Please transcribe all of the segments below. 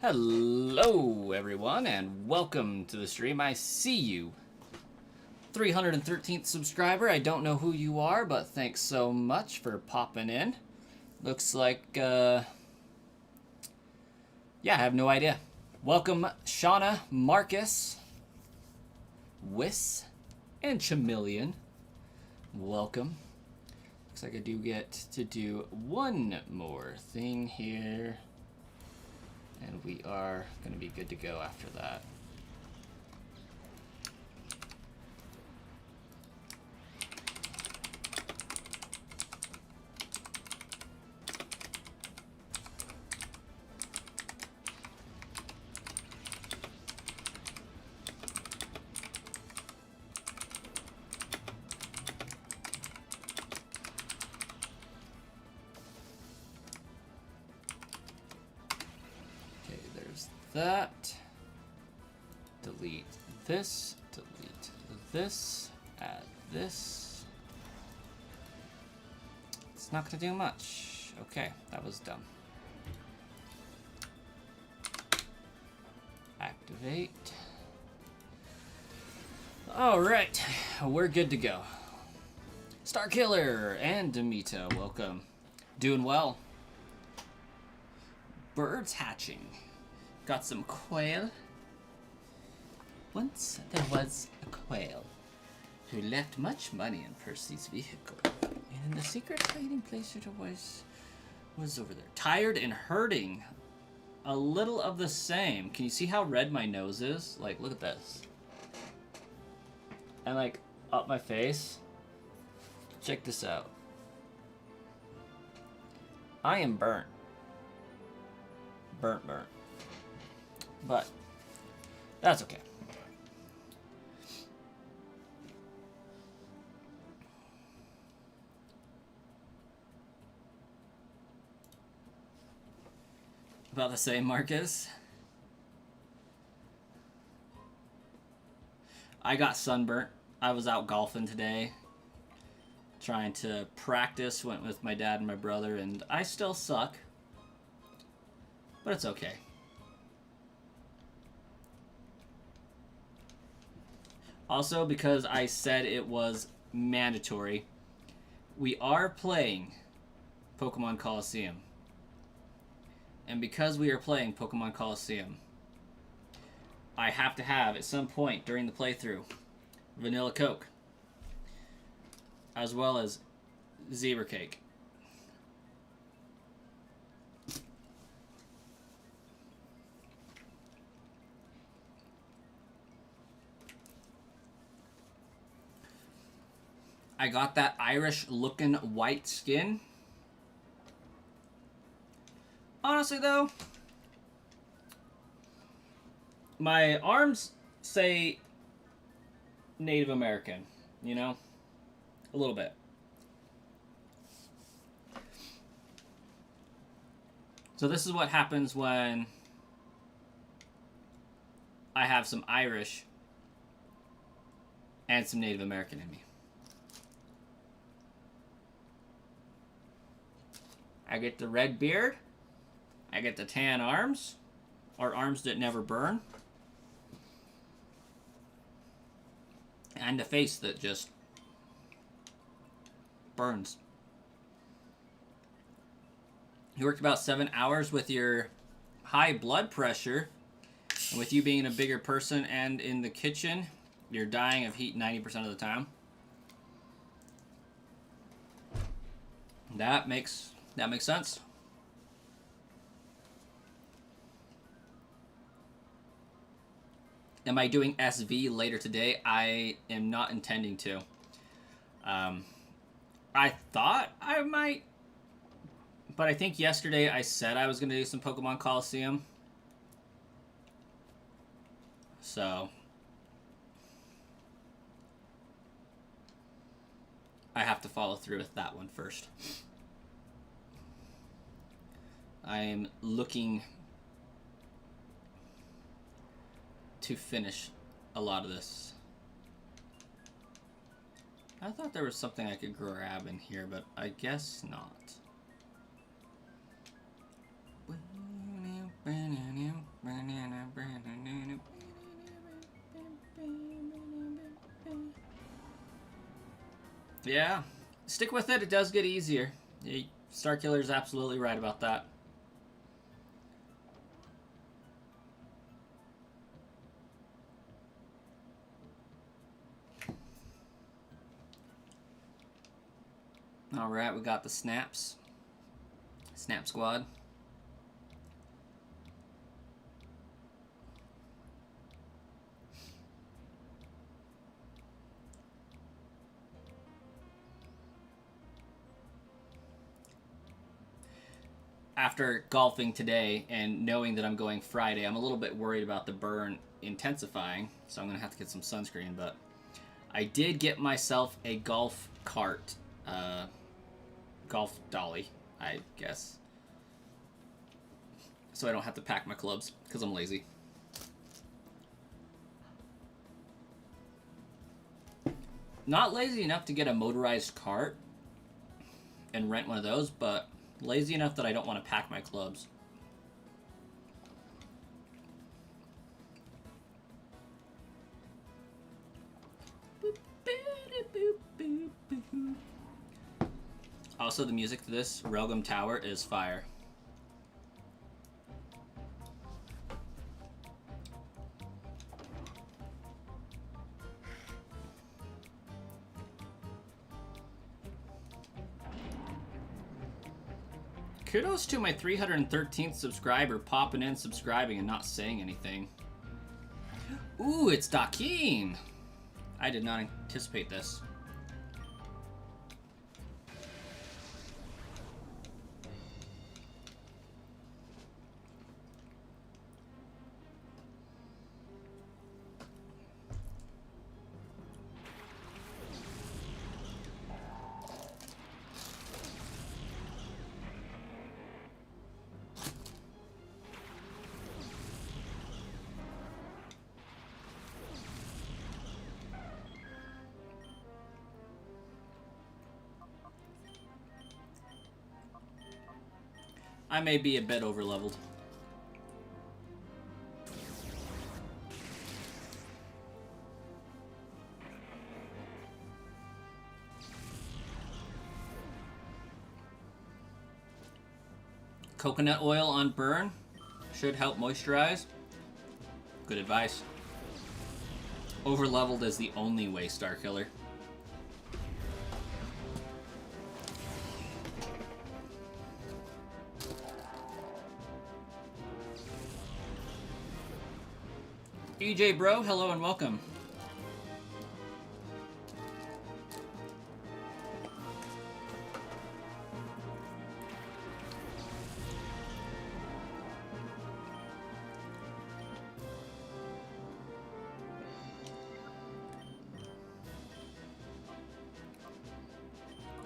Hello everyone and welcome to the stream. I see you. 313th subscriber. I don't know who you are, but thanks so much for popping in. Looks like, yeah, I have no idea. Welcome Shauna, Marcus, Wiss, and Chameleon. Welcome. Looks like I do get to do one more thing here. And we are going to be good to go after that. That, delete this, add this. It's not going to do much. Okay, that was dumb. Activate. Alright, we're good to go. Starkiller and Demita, welcome. Doing well. Birds hatching. Got some quail. Once there was a quail who left much money in Percy's vehicle. And the secret hiding place it was over there. Tired and hurting. A little of the same. Can you see how red my nose is? Like, look at this. And like, up my face. Check this out. I am burnt. Burnt. But that's okay. About the same, Marcus. I got sunburnt. I was out golfing today. Trying to practice. Went with my dad and my brother, and I still suck. But it's okay. Also, because I said it was mandatory, we are playing Pokemon Colosseum. And because we are playing Pokemon Colosseum, I have to have, at some point during the playthrough, vanilla Coke. As well as zebra cake. I got that Irish looking white skin. Honestly though, my arms say Native American, you know? A little bit. So this is what happens when I have some Irish and some Native American in me. I get the red beard. I get the tan arms. Or arms that never burn. And a face that just burns. You worked about 7 hours with your high blood pressure. And with you being a bigger person and in the kitchen, you're dying of heat 90% of the time. That makes sense. Am I doing SV later today? I am not intending to. I thought I might, but I think yesterday I said I was going to do some Pokemon Colosseum. So I have to follow through with that one first. I am looking to finish a lot of this. I thought there was something I could grab in here, but I guess not. Yeah, stick with it. It does get easier. Starkiller is absolutely right about that. All right, we got the snaps. Snap squad. After golfing today and knowing that I'm going Friday, I'm a little bit worried about the burn intensifying, so I'm going to have to get some sunscreen, but I did get myself a golf cart, golf dolly, I guess, so I don't have to pack my clubs, because I'm lazy. Not lazy enough to get a motorized cart and rent one of those, but lazy enough that I don't want to pack my clubs. Also, the music to this Railgun Tower is fire. Kudos to my 313th subscriber popping in, subscribing, and not saying anything. Ooh, it's Dakeem! I did not anticipate this. I may be a bit overleveled. Coconut oil on burn should help moisturize. Good advice. Overleveled is the only way, Starkiller. EJ bro, hello and welcome.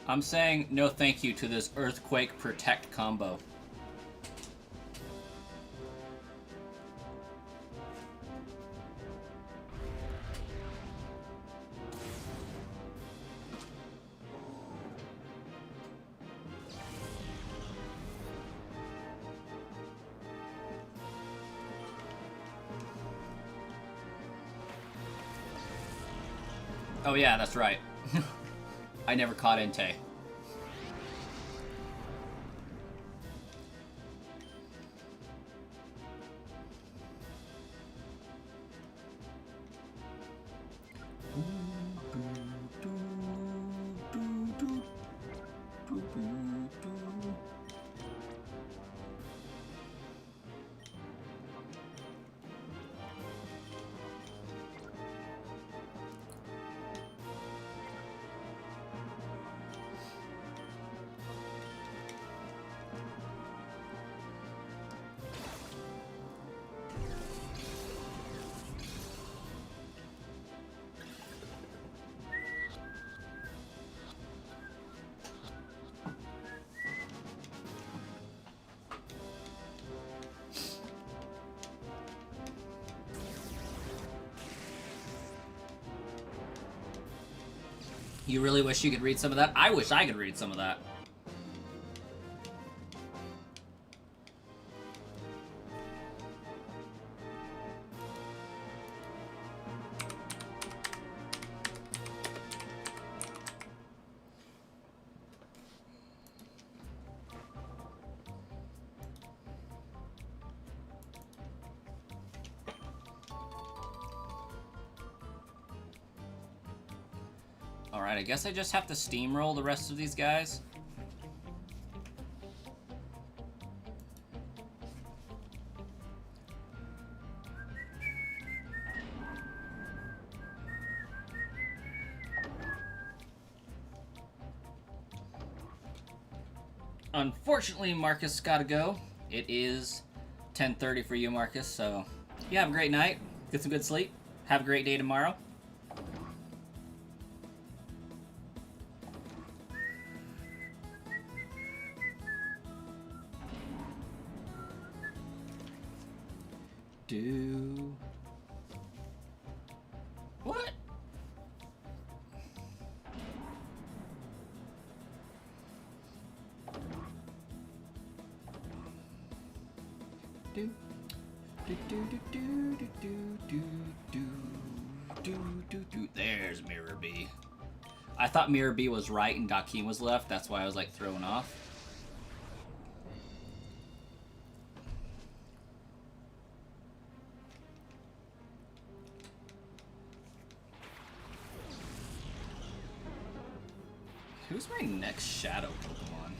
I'm saying no thank you to this Earthquake Protect combo. Oh yeah, that's right. I never caught Entei. You really wish you could read some of that? I wish I could read some of that. Alright, I guess I just have to steamroll the rest of these guys. Unfortunately, Marcus gotta go. It is 10:30 for you, Marcus, so you have a great night. Get some good sleep. Have a great day tomorrow. What? There's Mirror B. I thought Mirror B was right and Dakeem was left. That's why I was like thrown off. Who's my next Shadow Pokemon?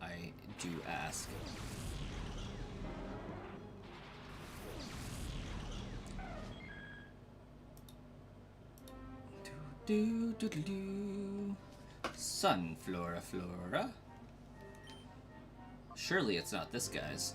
I do ask. Sunflora Flora. Surely it's not this guy's.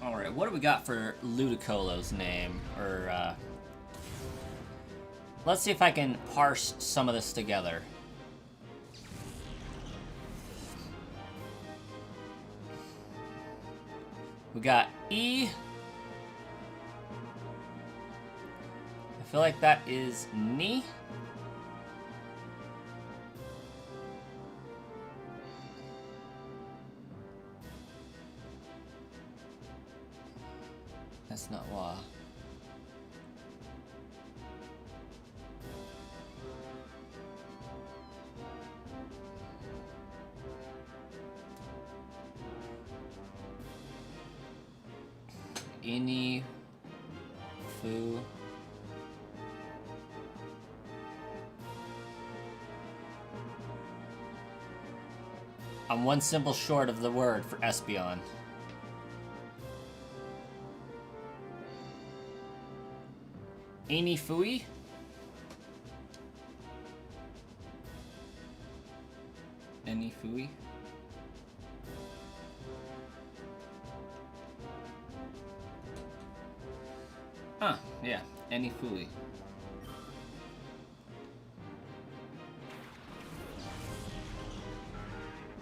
Alright, what do we got for Ludicolo's name? Or, let's see if I can parse some of this together. We got E. I feel like that is Ni. That's not Wa. Ini. Fu. I'm one symbol short of the word for Espeon. Inifui? Inifui? Huh, yeah, Inifui.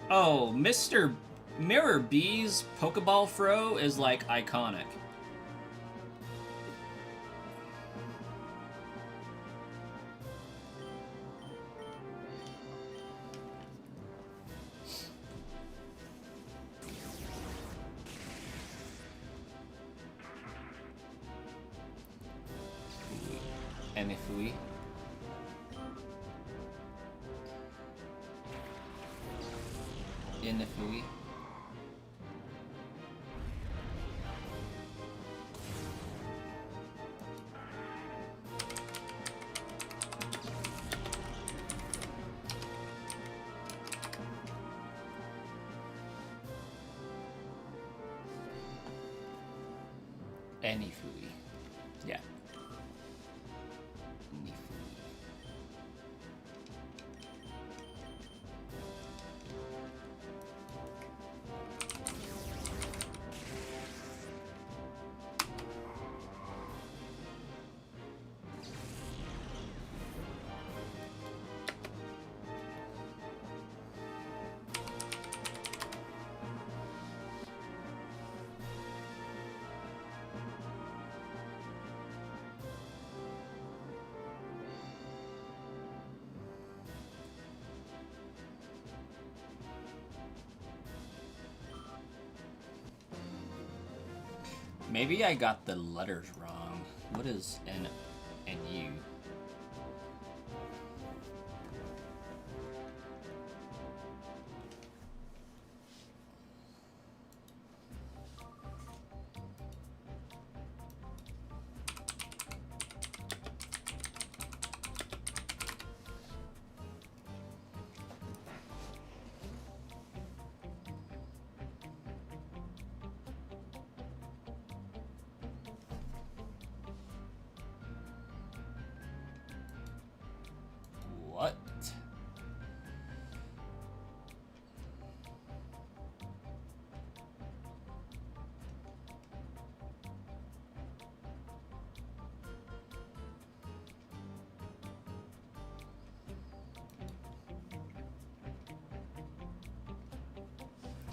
Oh, Mr. Mirror B's Pokeball throw is like iconic. Inifui. Inifui. Inifui. Yeah. Maybe I got the letters wrong. What is N and U? What?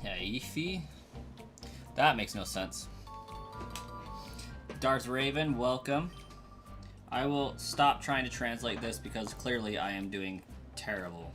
Ify? That makes no sense. Darth Raven, welcome. I will stop trying to translate this because clearly I am doing terrible.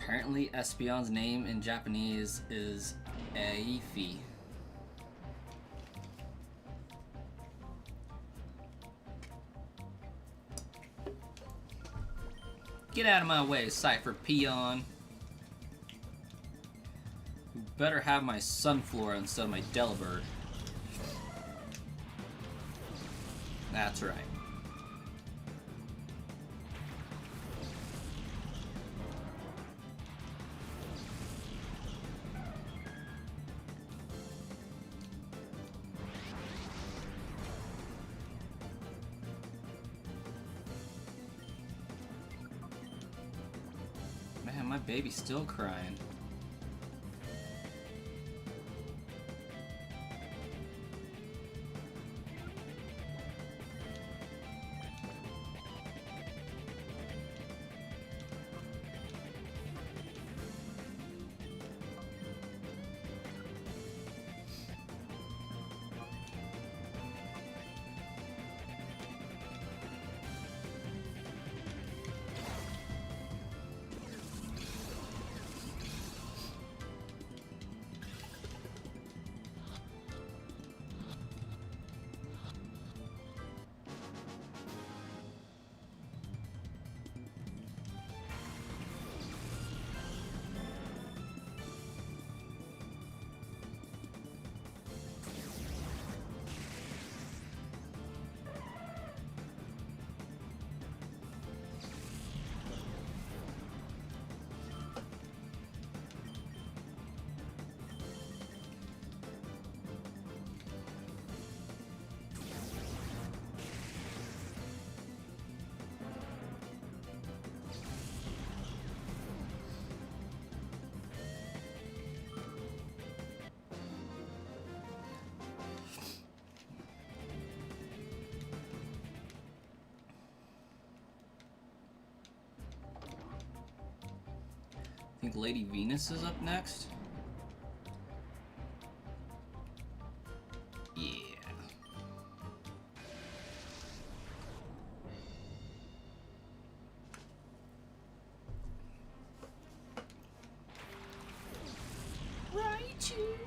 Apparently, Espeon's name in Japanese is Ify. Get out of my way, Cypher Peon. You better have my Sunflora instead of my Delibird. That's right. Man, my baby's still crying. I think Lady Venus is up next. Pikachu!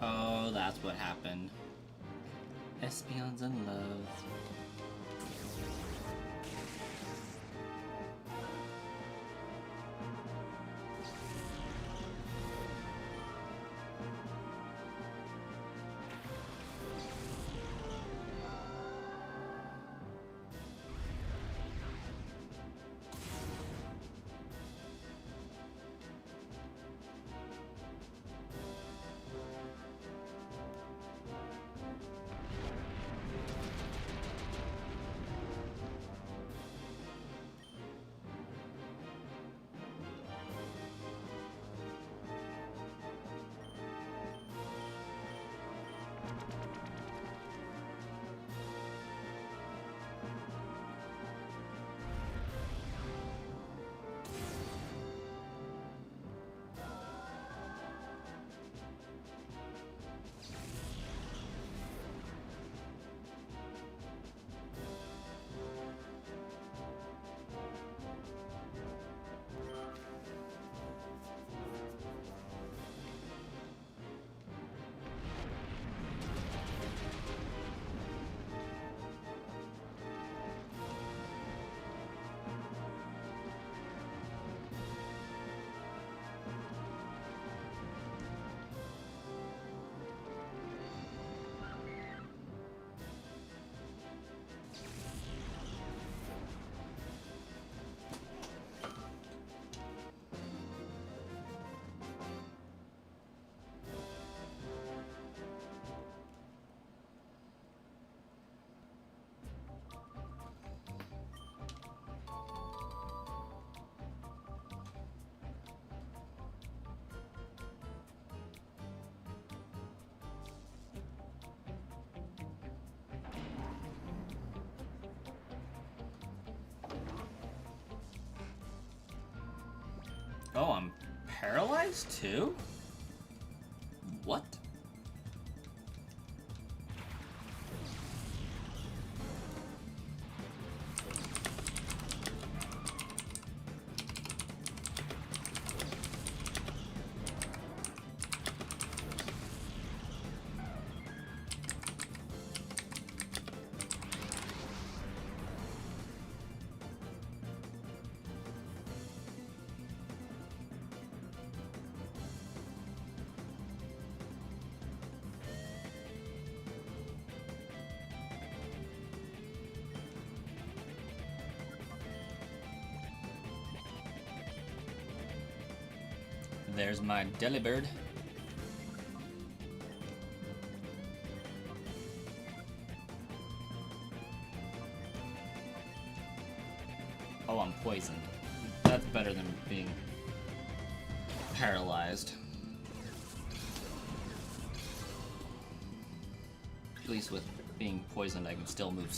Oh, that's what happened. Espeon's in love. Oh, I'm paralyzed too? What? There's my Delibird. Oh, I'm poisoned. That's better than being paralyzed. At least with being poisoned, I can still move.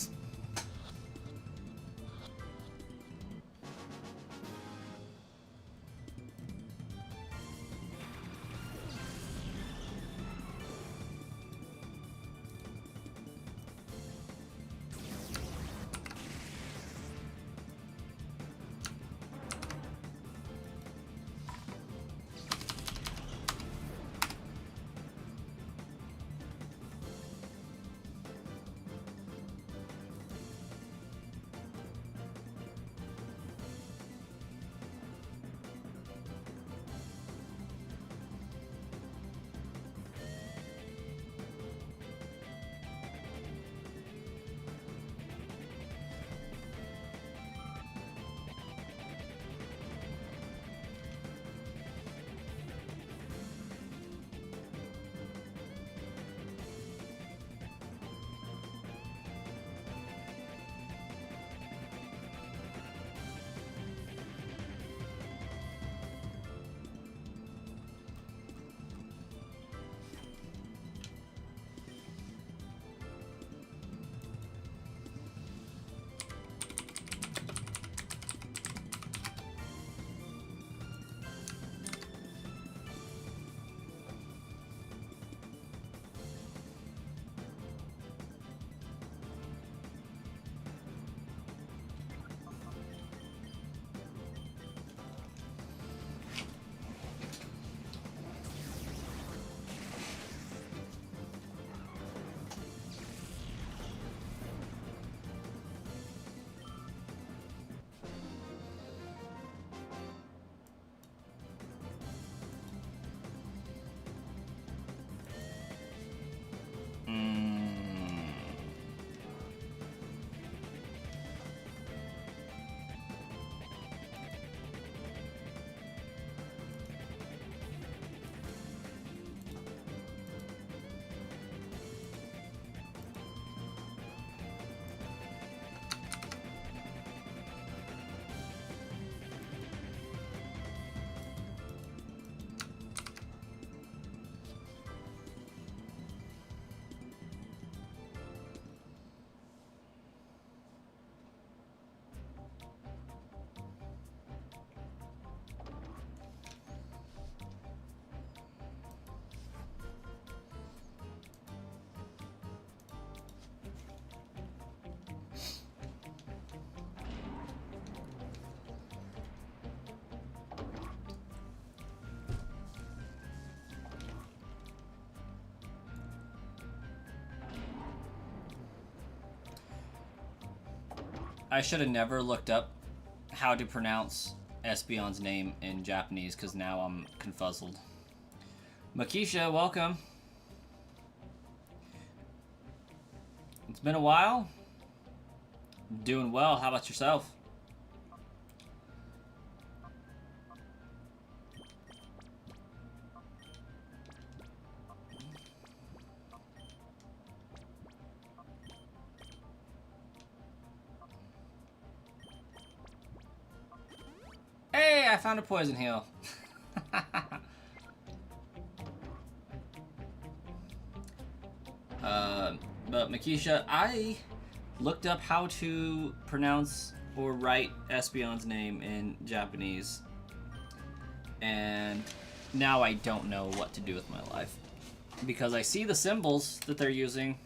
I should have never looked up how to pronounce Espeon's name in Japanese, because now I'm confuzzled. Makisha, welcome. It's been a while. Doing well. How about yourself? Hey, I found a poison heal. But Makisha, I looked up how to pronounce or write Espeon's name in Japanese, and now I don't know what to do with my life. Because I see the symbols that they're using,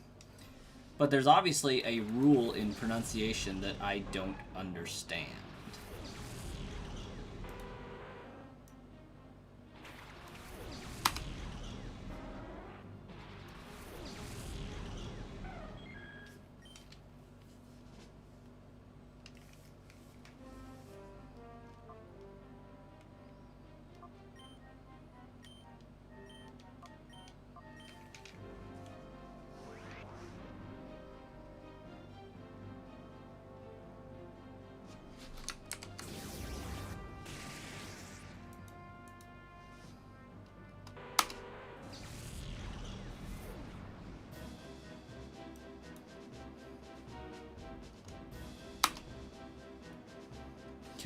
but there's obviously a rule in pronunciation that I don't understand.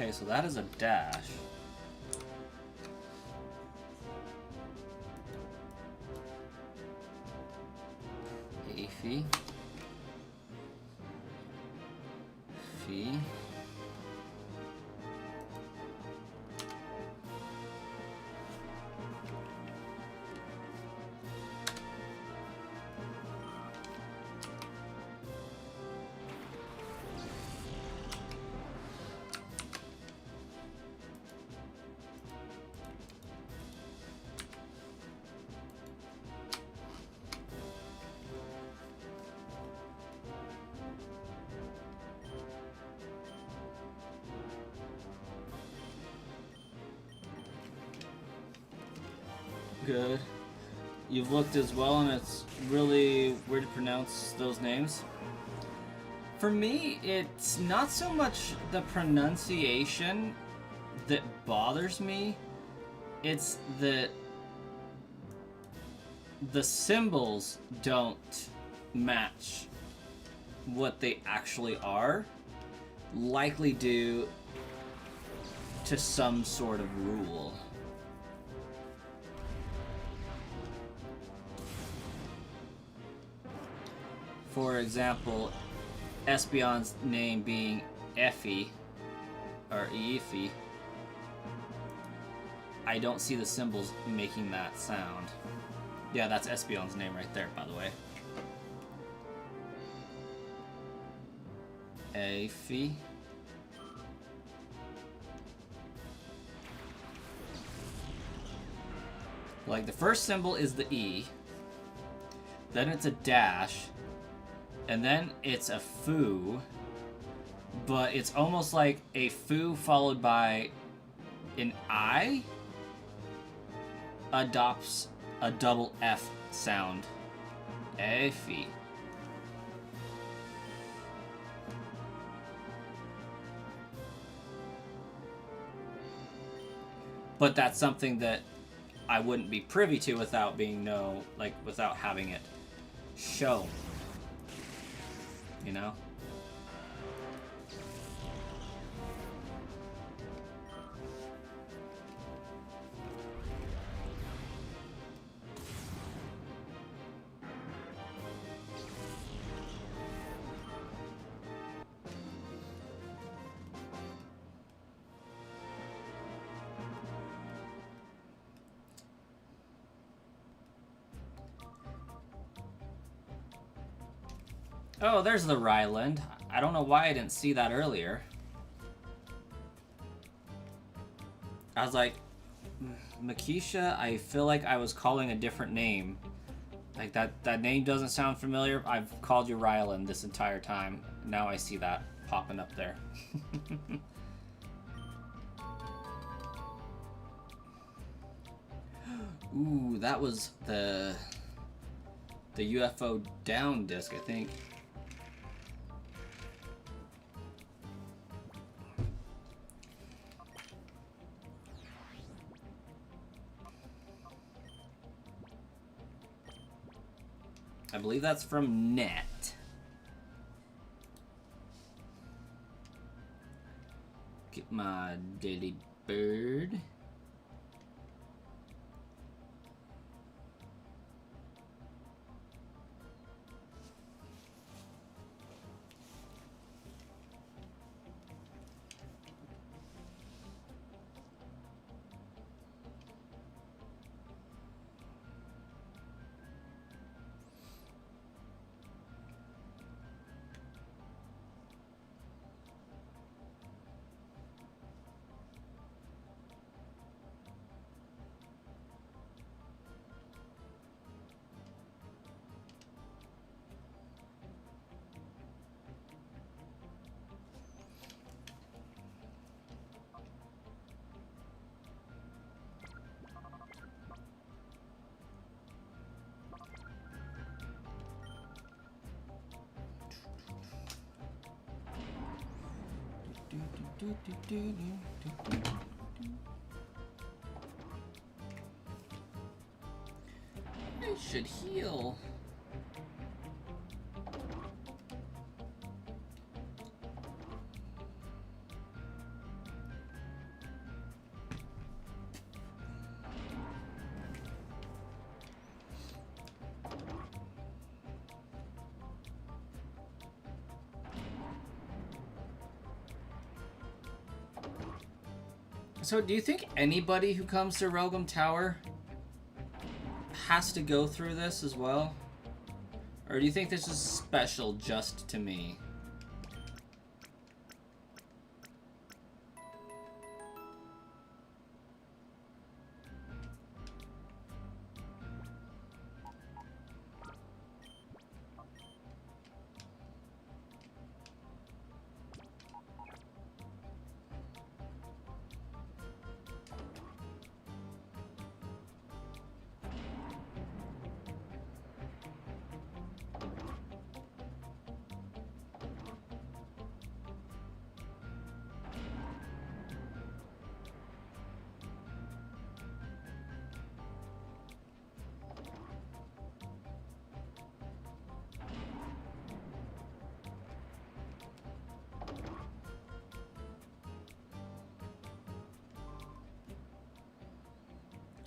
Okay, so that is a dash. Fee. Fee. Good. You've looked as well, and it's really weird to pronounce those names. For me, it's not so much the pronunciation that bothers me. It's the symbols don't match what they actually are, likely due to some sort of rule. For example, Espeon's name being Effie, or Eefy, I don't see the symbols making that sound. Yeah, that's Espeon's name right there, by the way. Effie. Like, the first symbol is the E, then it's a dash, and then it's a foo, but it's almost like a foo followed by an I adopts a double F sound. Effie. But that's something that I wouldn't be privy to without without having it shown. You know? Oh, there's the Ryland. I don't know why I didn't see that earlier. I was like, Makisha, I feel like I was calling a different name. Like, that name doesn't sound familiar. I've called you Ryland this entire time. Now I see that popping up there. Ooh, that was the UFO down disc, I think. I believe that's from Net. Get my daily bird. I should heal. So do you think anybody who comes to Relgum Tower has to go through this as well? Or do you think this is special just to me?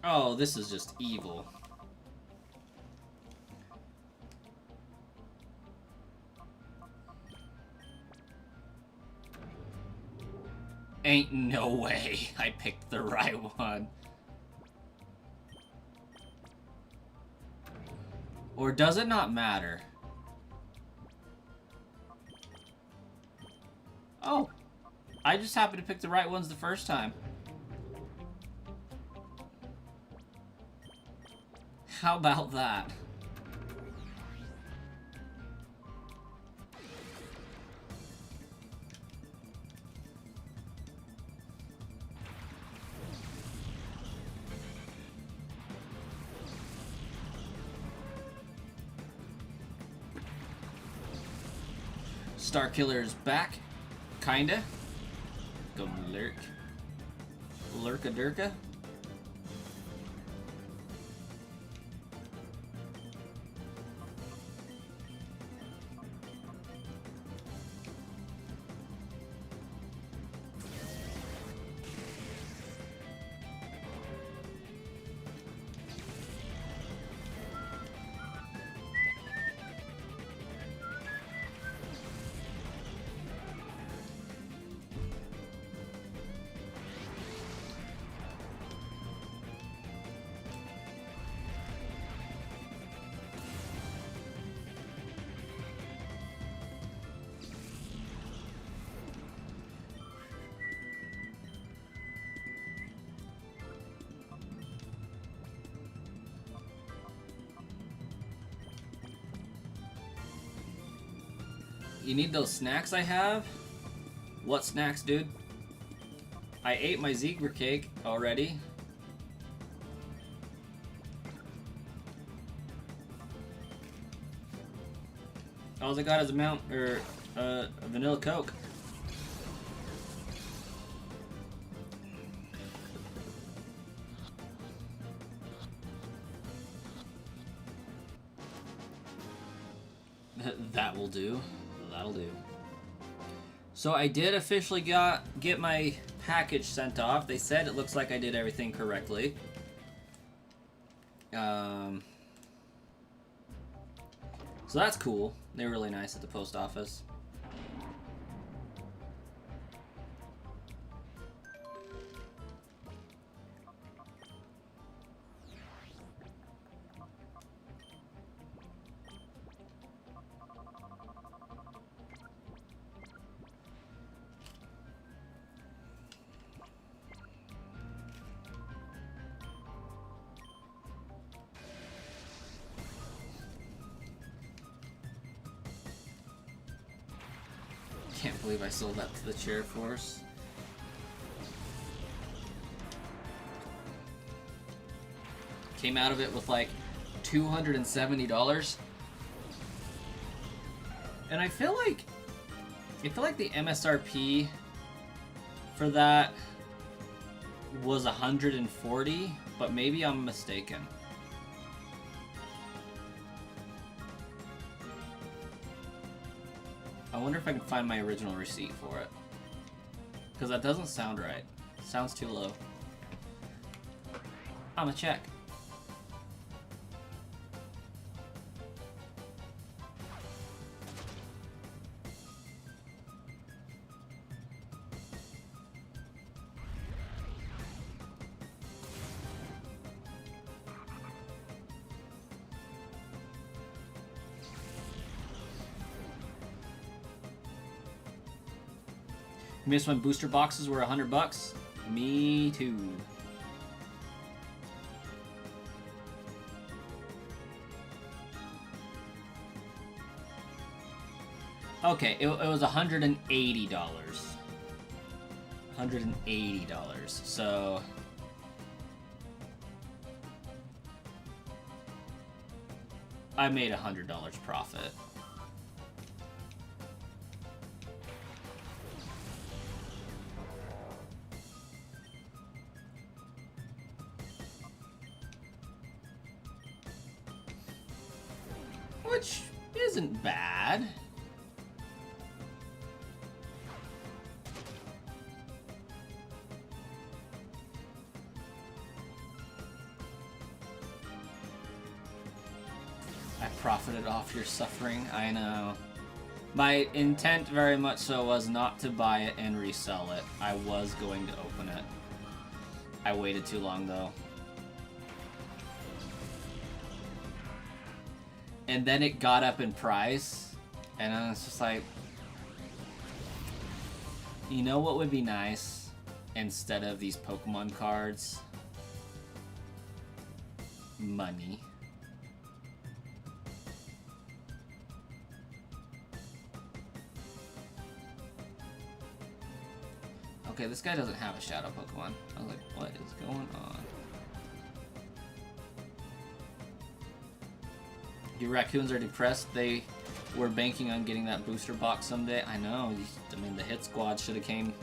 Oh, this is just evil. Ain't no way I picked the right one. Or does it not matter? Oh, I just happened to pick the right ones the first time. How about that? Starkiller's back. Kinda. Go lurk. Lurka-durka. You need those snacks I have? What snacks, dude? I ate my Ziegler cake already. All I got is a vanilla Coke. That will do. That'll do. So I did officially get my package sent off. They said it looks like I did everything correctly. So that's cool. They're really nice at the post office. Can't believe I sold that to the chair force. Came out of it with like $270. And I feel like the MSRP for that was 140, but maybe I'm mistaken. I wonder if I can find my original receipt for it. Because that doesn't sound right. It sounds too low. I'ma check. Miss when booster boxes were $100. Me too. Okay, it was $180. $180. So I made $100 profit. Which isn't bad. I profited off your suffering, I know. My intent very much so was not to buy it and resell it. I was going to open it. I waited too long though. And then it got up in price, and I was just like, you know what would be nice instead of these Pokemon cards? Money. Okay, this guy doesn't have a Shadow Pokemon. I was like, what is going on? Your raccoons are depressed. They were banking on getting that booster box someday. I know. I mean, the hit squad should have came.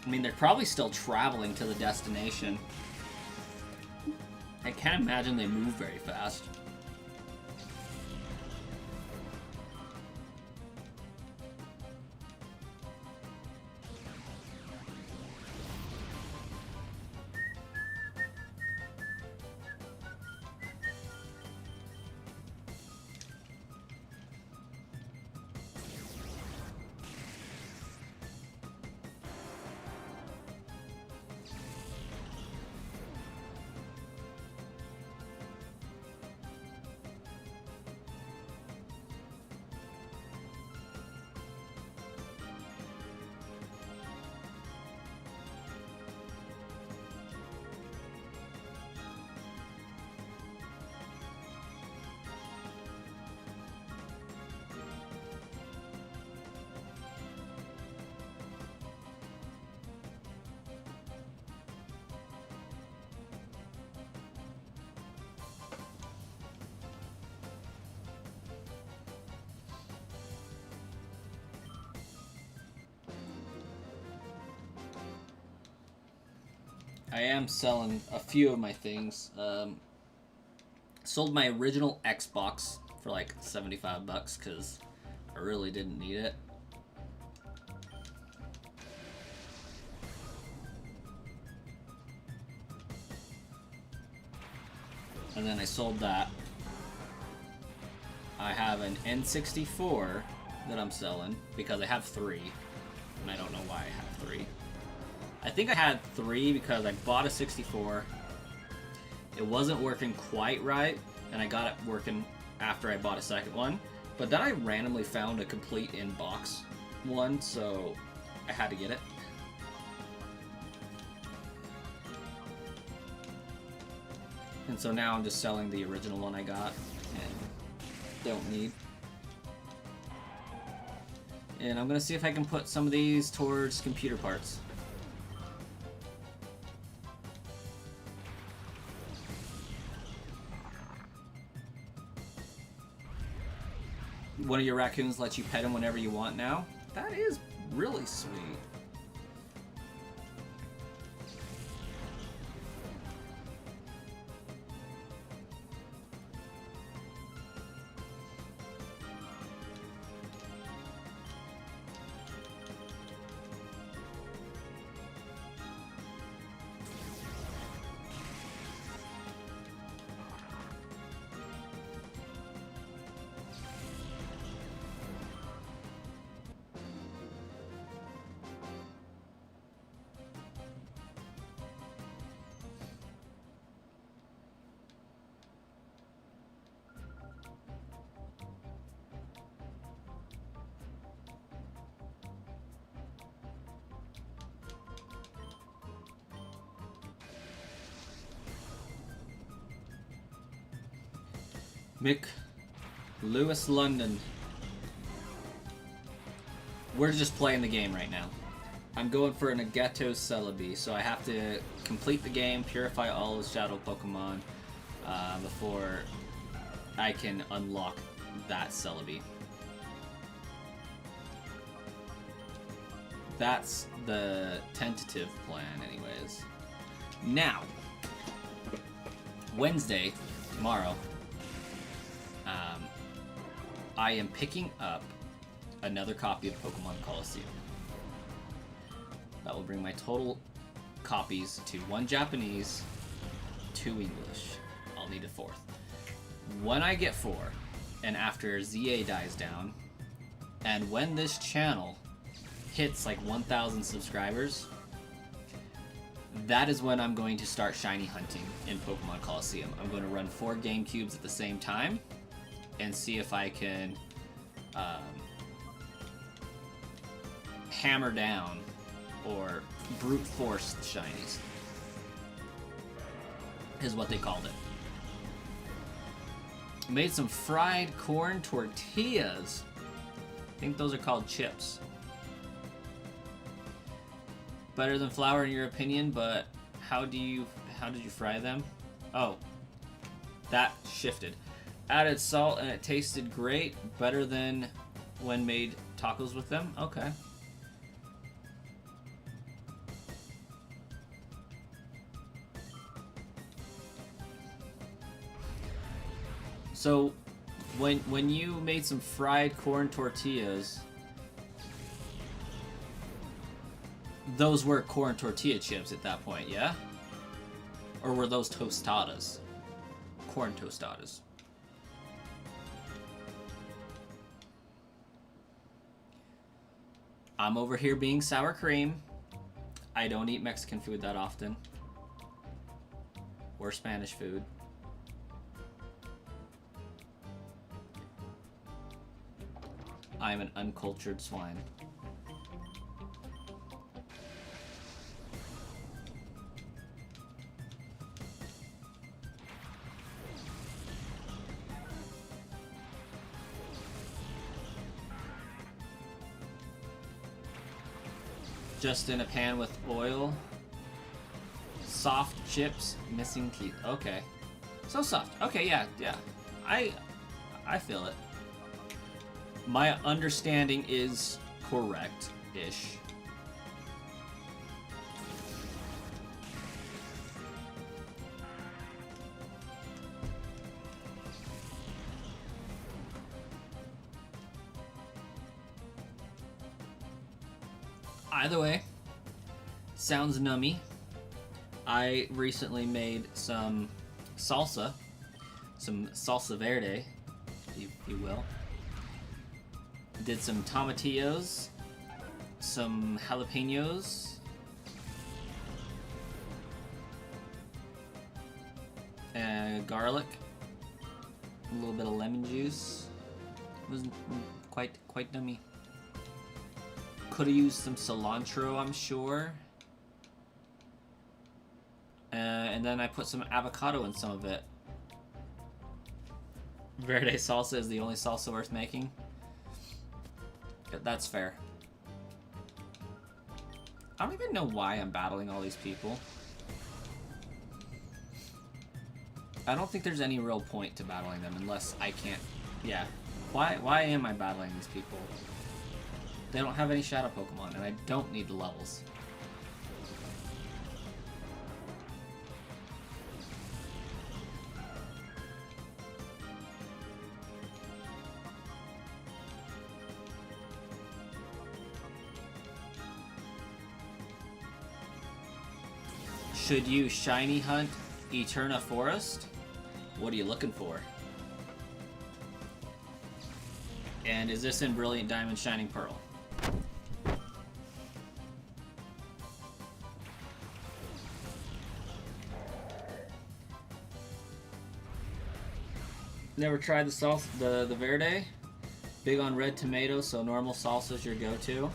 I mean, they're probably still traveling to the destination. I can't imagine they move very fast. I am selling a few of my things. Sold my original Xbox for like $75 because I really didn't need it. And then I sold that. I have an N64 that I'm selling because I have 3, and I don't know why I have 3. I think I had 3 because I bought a 64. It wasn't working quite right, and I got it working after I bought a second one. But then I randomly found a complete in-box one, so I had to get it. And so now I'm just selling the original one I got and don't need. And I'm gonna see if I can put some of these towards computer parts. One of your raccoons lets you pet him whenever you want now? That is really sweet. Lewis London. We're just playing the game right now. I'm going for an Ageto Celebi, so I have to complete the game, purify all the Shadow Pokemon before I can unlock that Celebi. That's the tentative plan, anyways. Now, Wednesday, tomorrow, I am picking up another copy of Pokemon Colosseum. That will bring my total copies to 1 Japanese, 2 English. I'll need a 4th. When I get 4, and after ZA dies down, and when this channel hits like 1,000 subscribers, that is when I'm going to start shiny hunting in Pokemon Colosseum. I'm going to run 4 GameCubes at the same time and see if I can hammer down or brute force shinies, is what they called it. Made some fried corn tortillas. I think those are called chips. Better than flour in your opinion, but how did you fry them? Oh, that shifted. Added salt and it tasted great. Better than when made tacos with them. Okay. So, when you made some fried corn tortillas, those were corn tortilla chips at that point, yeah? Or were those tostadas? Corn tostadas. I'm over here being sour cream. I don't eat Mexican food that often. Or Spanish food. I'm an uncultured swine. Just in a pan with oil. Soft chips, missing teeth. Okay. So soft. Okay, yeah. I feel it. My understanding is correct-ish. Either way, sounds nummy. I recently made some salsa verde, if you will. Did some tomatillos, some jalapenos, garlic, a little bit of lemon juice. It was quite nummy. Could have used some cilantro, I'm sure. And then I put some avocado in some of it. Verde salsa is the only salsa worth making. That's fair. I don't even know why I'm battling all these people. I don't think there's any real point to battling them unless I can't... Yeah. Why am I battling these people? They don't have any Shadow Pokemon, and I don't need the levels. Should you shiny hunt Eterna Forest? What are you looking for? And is this in Brilliant Diamond Shining Pearl? Never tried the salsa, the verde? Big on red tomato, so normal salsa is your go-to.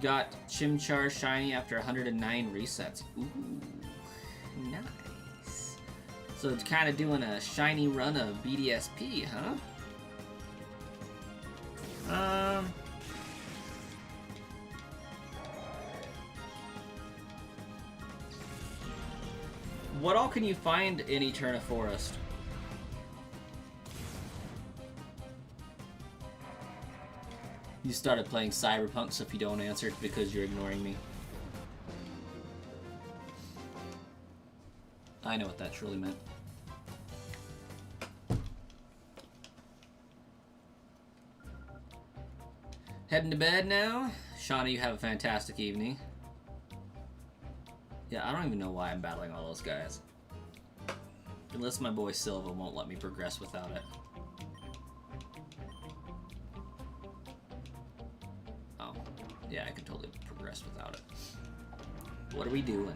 Got Chimchar shiny after 109 resets. Ooh, nice. So it's kind of doing a shiny run of BDSP, huh? What all can you find in Eterna Forest? You started playing Cyberpunk, so if you don't answer, it's because you're ignoring me. I know what that truly meant. Heading to bed now? Shauna, you have a fantastic evening. Yeah, I don't even know why I'm battling all those guys. Unless my boy Silva won't let me progress without it. Oh, yeah, I can totally progress without it. What are we doing?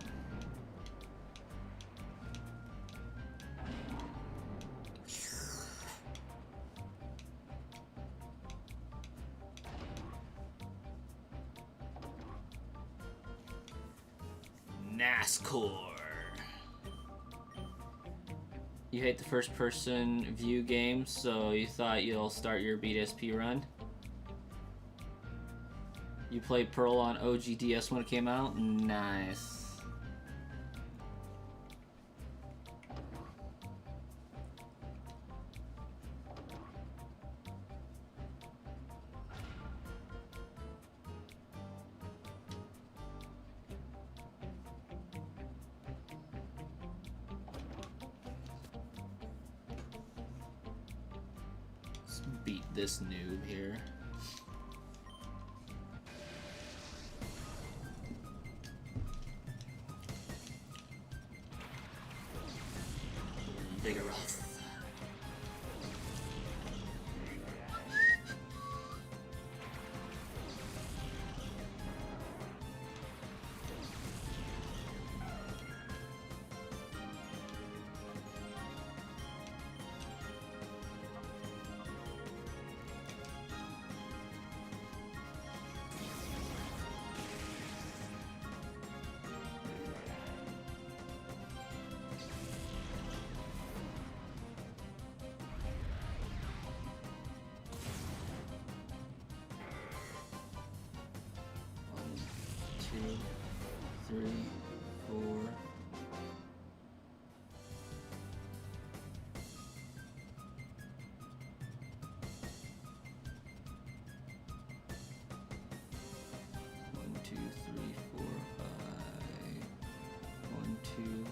NASCAR. You hate the first-person view game, so you thought you'll start your BDSP run? You played Pearl on OGDS when it came out? Nice. Let's beat this noob here. Vigoroth. Two, three, four. One, two, three, four, five. One, two.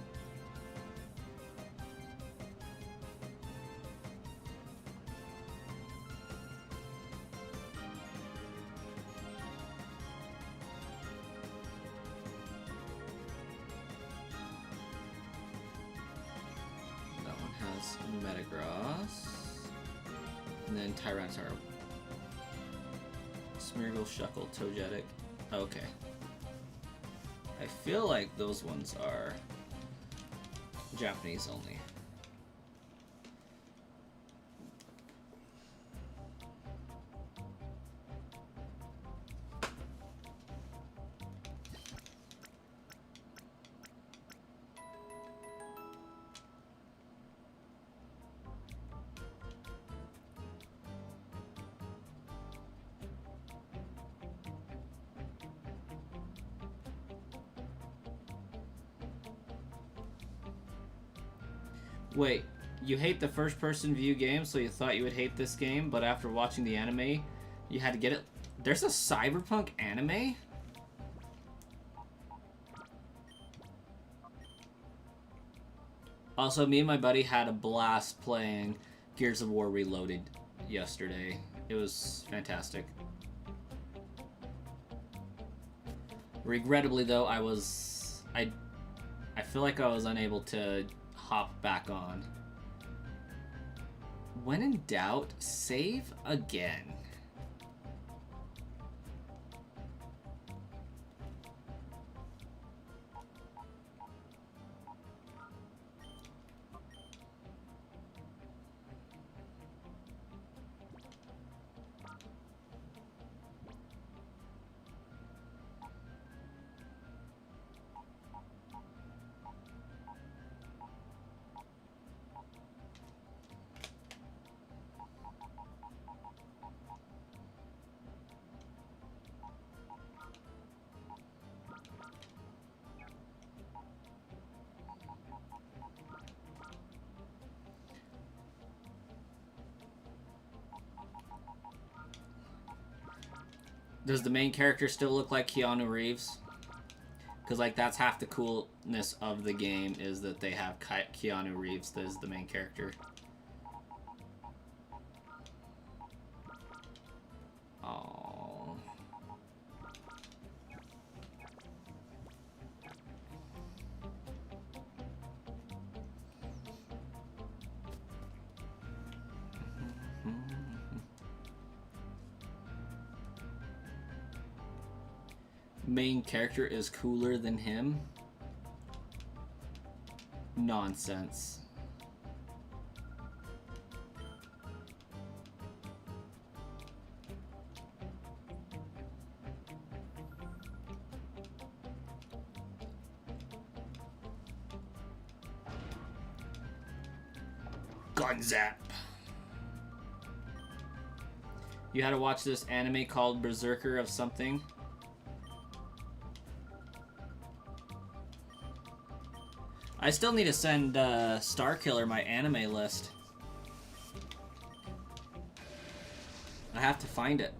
Has Metagross, and then Tyranitar, Smeargle, Shuckle, Togetic. Okay. I feel like those ones are Japanese only. Wait, you hate the first-person view game, so you thought you would hate this game, but after watching the anime, you had to get it? There's a Cyberpunk anime? Also, me and my buddy had a blast playing Gears of War Reloaded yesterday. It was fantastic. Regrettably, though, I feel like I was unable to hop back on. When in doubt, save again. Does the main character still look like Keanu Reeves? Because, like, that's half the coolness of the game, is that they have Keanu Reeves as the main character. Oh. Main character is cooler than him? Nonsense. Gunzap. You had to watch this anime called Berserker of something? I still need to send Starkiller my anime list. I have to find it.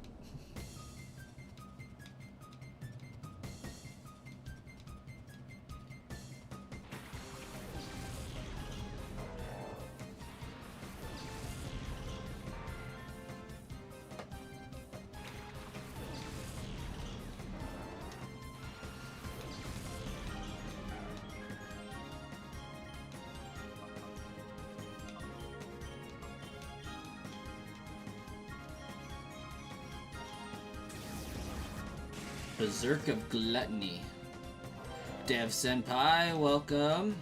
Berserk of Gluttony. Dev Senpai, welcome.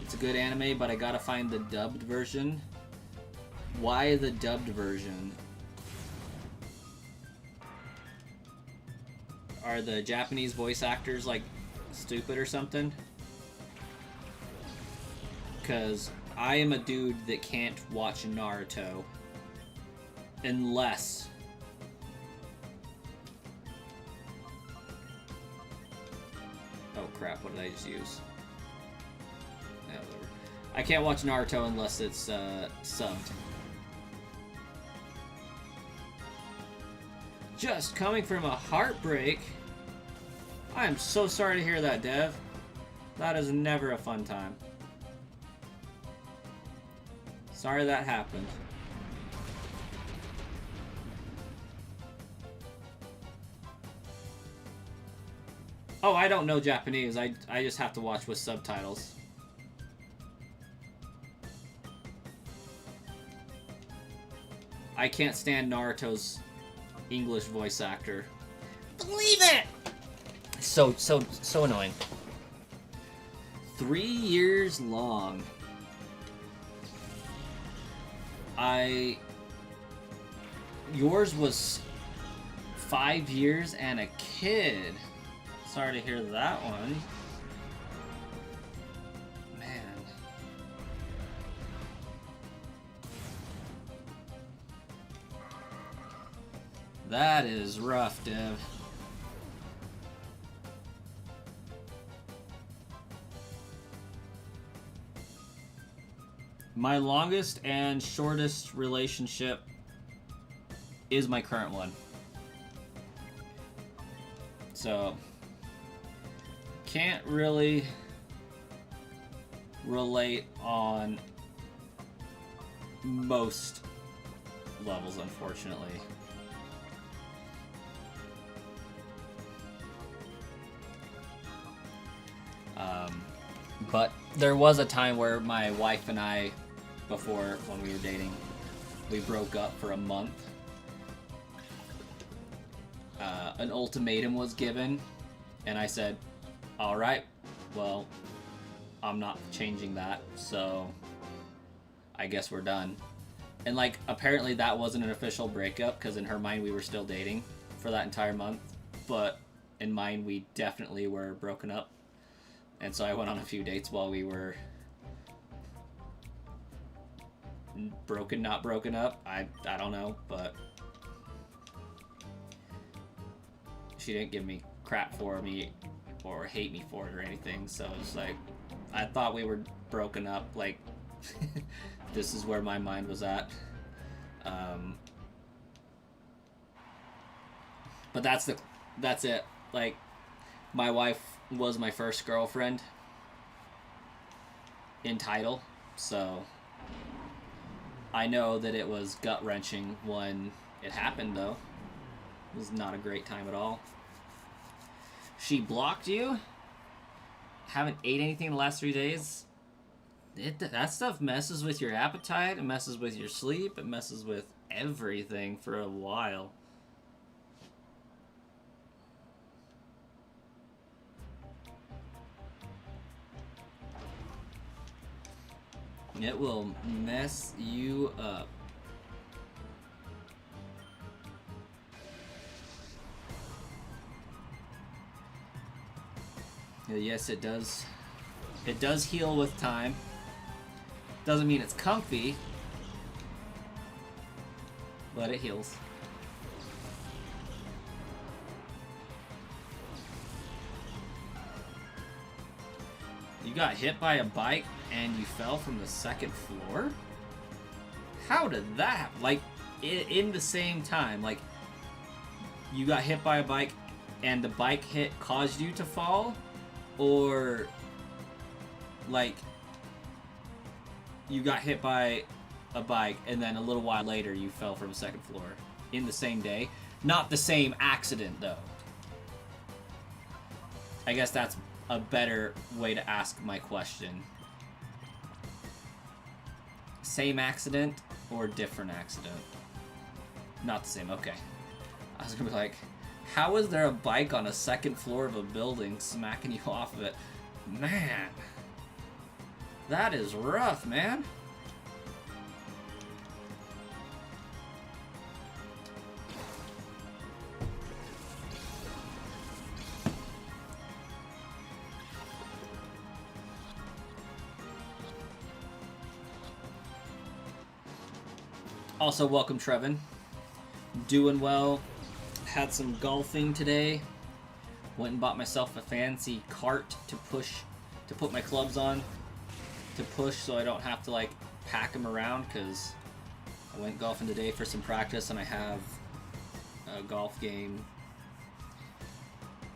It's a good anime, but I gotta find the dubbed version. Why the dubbed version? Are the Japanese voice actors, like, stupid or something? Because I am a dude that can't watch Naruto unless oh crap, what did I just use? Yeah, whatever. I can't watch Naruto unless it's subbed. Just coming from a heartbreak. I am so sorry to hear that, Dev. That is never a fun time. Sorry that happened. Oh, I don't know Japanese. I just have to watch with subtitles. I can't stand Naruto's English voice actor. Believe it! So annoying. 3 years long. Yours was 5 years and a kid. Sorry to hear that one. Man. That is rough, Dev. My longest and shortest relationship is my current one. So, can't really relate on most levels, unfortunately. But there was a time where my wife and I, before, when we were dating, we broke up for a month. An ultimatum was given, and I said, all right, well, I'm not changing that, so I guess we're done. And, like, apparently that wasn't an official breakup, because in her mind we were still dating for that entire month, but in mine we definitely were broken up. And so I went on a few dates while we were not broken up. I don't know, but she didn't give me crap for me or hate me for it or anything. So it's like, I thought we were broken up like this is where my mind was at. But that's it. Like, my wife was my first girlfriend in title, so I know that it was gut-wrenching when it happened, though. It was not a great time at all. She blocked you? Haven't ate anything in the last 3 days? That stuff messes with your appetite, it messes with your sleep, it messes with everything for a while. It will mess you up. Yes, it does. It does heal with time. Doesn't mean it's comfy, but it heals. You got hit by a bike and you fell from the second floor? How did that happen? Like, in the same time, like, you got hit by a bike and the bike hit caused you to fall? Or, like, you got hit by a bike and then a little while later you fell from a second floor in the same day? Not the same accident, though. I guess that's a better way to ask my question. Same accident or different accident? Not the same, okay. I was gonna be like, how is there a bike on a second floor of a building smacking you off of it? Man, that is rough, man. Also, welcome, Trevin. Doing well. Had some golfing today. Went and bought myself a fancy cart to put my clubs on, to push so I don't have to like pack them around, because I went golfing today for some practice and I have a golf game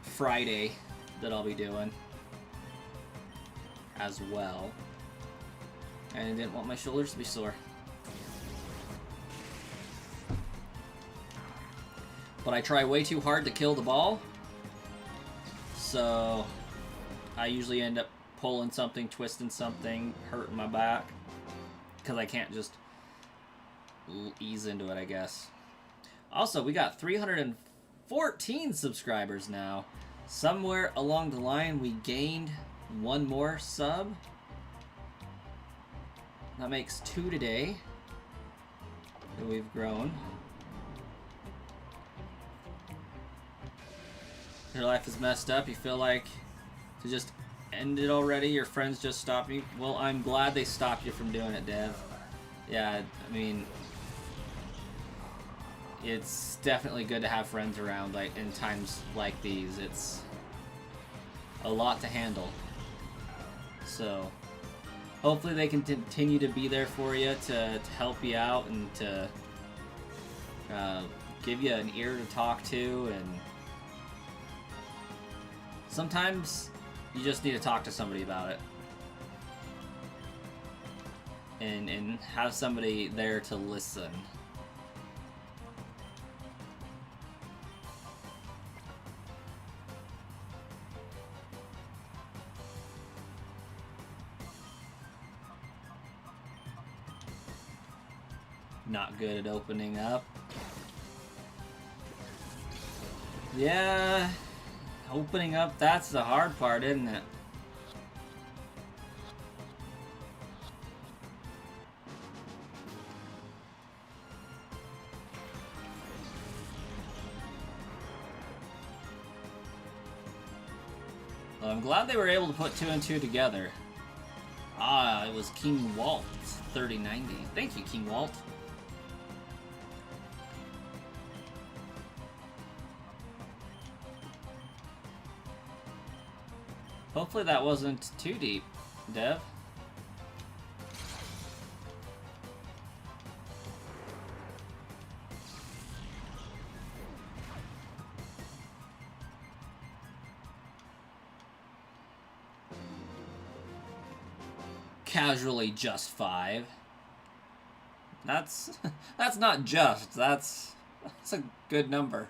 Friday that I'll be doing as well. And I didn't want my shoulders to be sore. But I try way too hard to kill the ball, so I usually end up pulling something, twisting something, hurting my back, because I can't just ease into it, I guess. Also, we got 314 subscribers now. Somewhere along the line, we gained one more sub. That makes 2 today that we've grown. Your life is messed up, you feel like to just end it already, your friends just stopped you. Well, I'm glad they stopped you from doing it, Dev. Yeah, I mean, it's definitely good to have friends around, like, in times like these. It's a lot to handle. So, hopefully they can continue to be there for you, to help you out, and to give you an ear to talk to, and sometimes you just need to talk to somebody about it. And have somebody there to listen. Not good at opening up. Yeah. Opening up, that's the hard part, isn't it? Well, I'm glad they were able to put 2 and 2 together. Ah, it was King Walt, 3090. Thank you, King Walt. Hopefully that wasn't too deep, Dev. casually just 5. That's not just. That's a good number.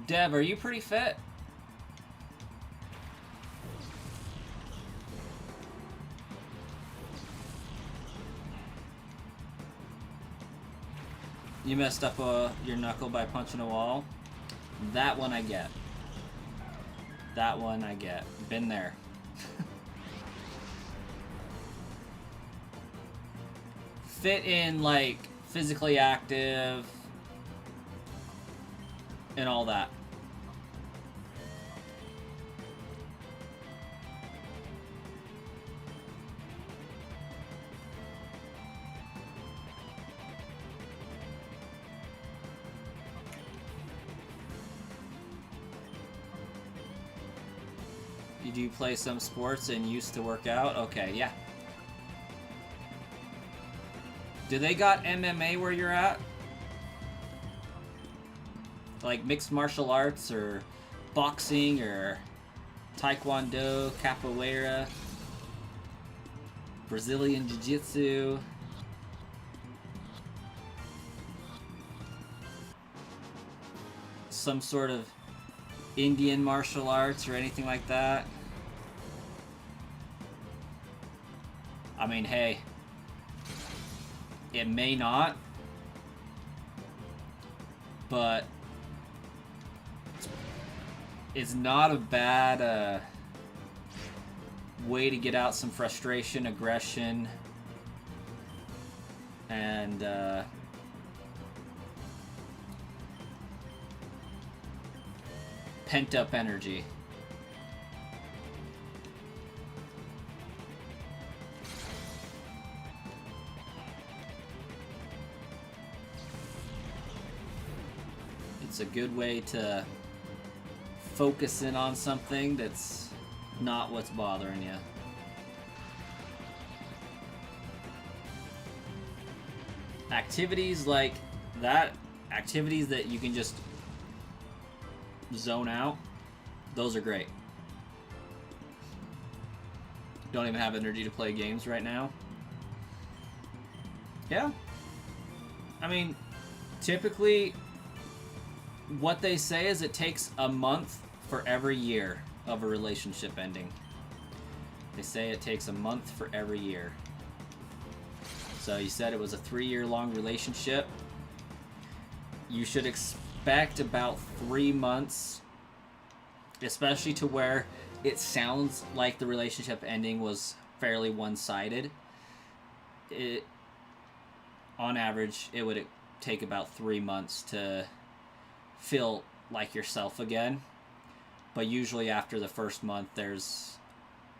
Dev, are you pretty fit? You messed up your knuckle by punching a wall? That one I get. That one I get. Been there. Fit in, like, physically active and all that. You do play some sports and used to work out? Okay, yeah. Do they got MMA where you're at? Like mixed martial arts or boxing or taekwondo, capoeira, Brazilian jiu-jitsu. Some sort of Indian martial arts or anything like that. I mean, hey, it may not, but it's not a bad way to get out some frustration, aggression, and pent-up energy. It's a good way to focus in on something that's not what's bothering you. Activities like that, activities that you can just zone out, those are great. Don't even have energy to play games right now. Yeah. I mean, typically what they say is it takes a month for every year of a relationship ending. They say it takes a month for every year. So you said it was a 3-year-long relationship. You should expect about 3 months, especially to where it sounds like the relationship ending was fairly one-sided. On average, it would take about 3 months to feel like yourself again. But usually after the first month, there's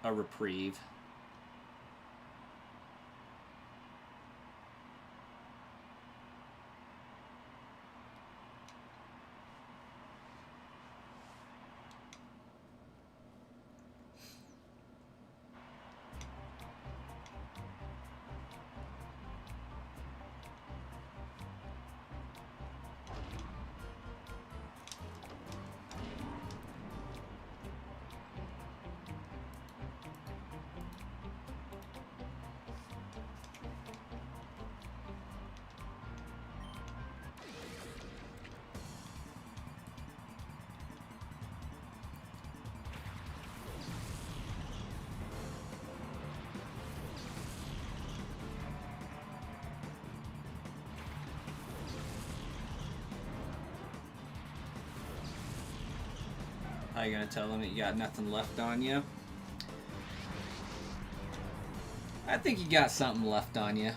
a reprieve. How you gonna tell them that you got nothing left on you? I think you got something left on you.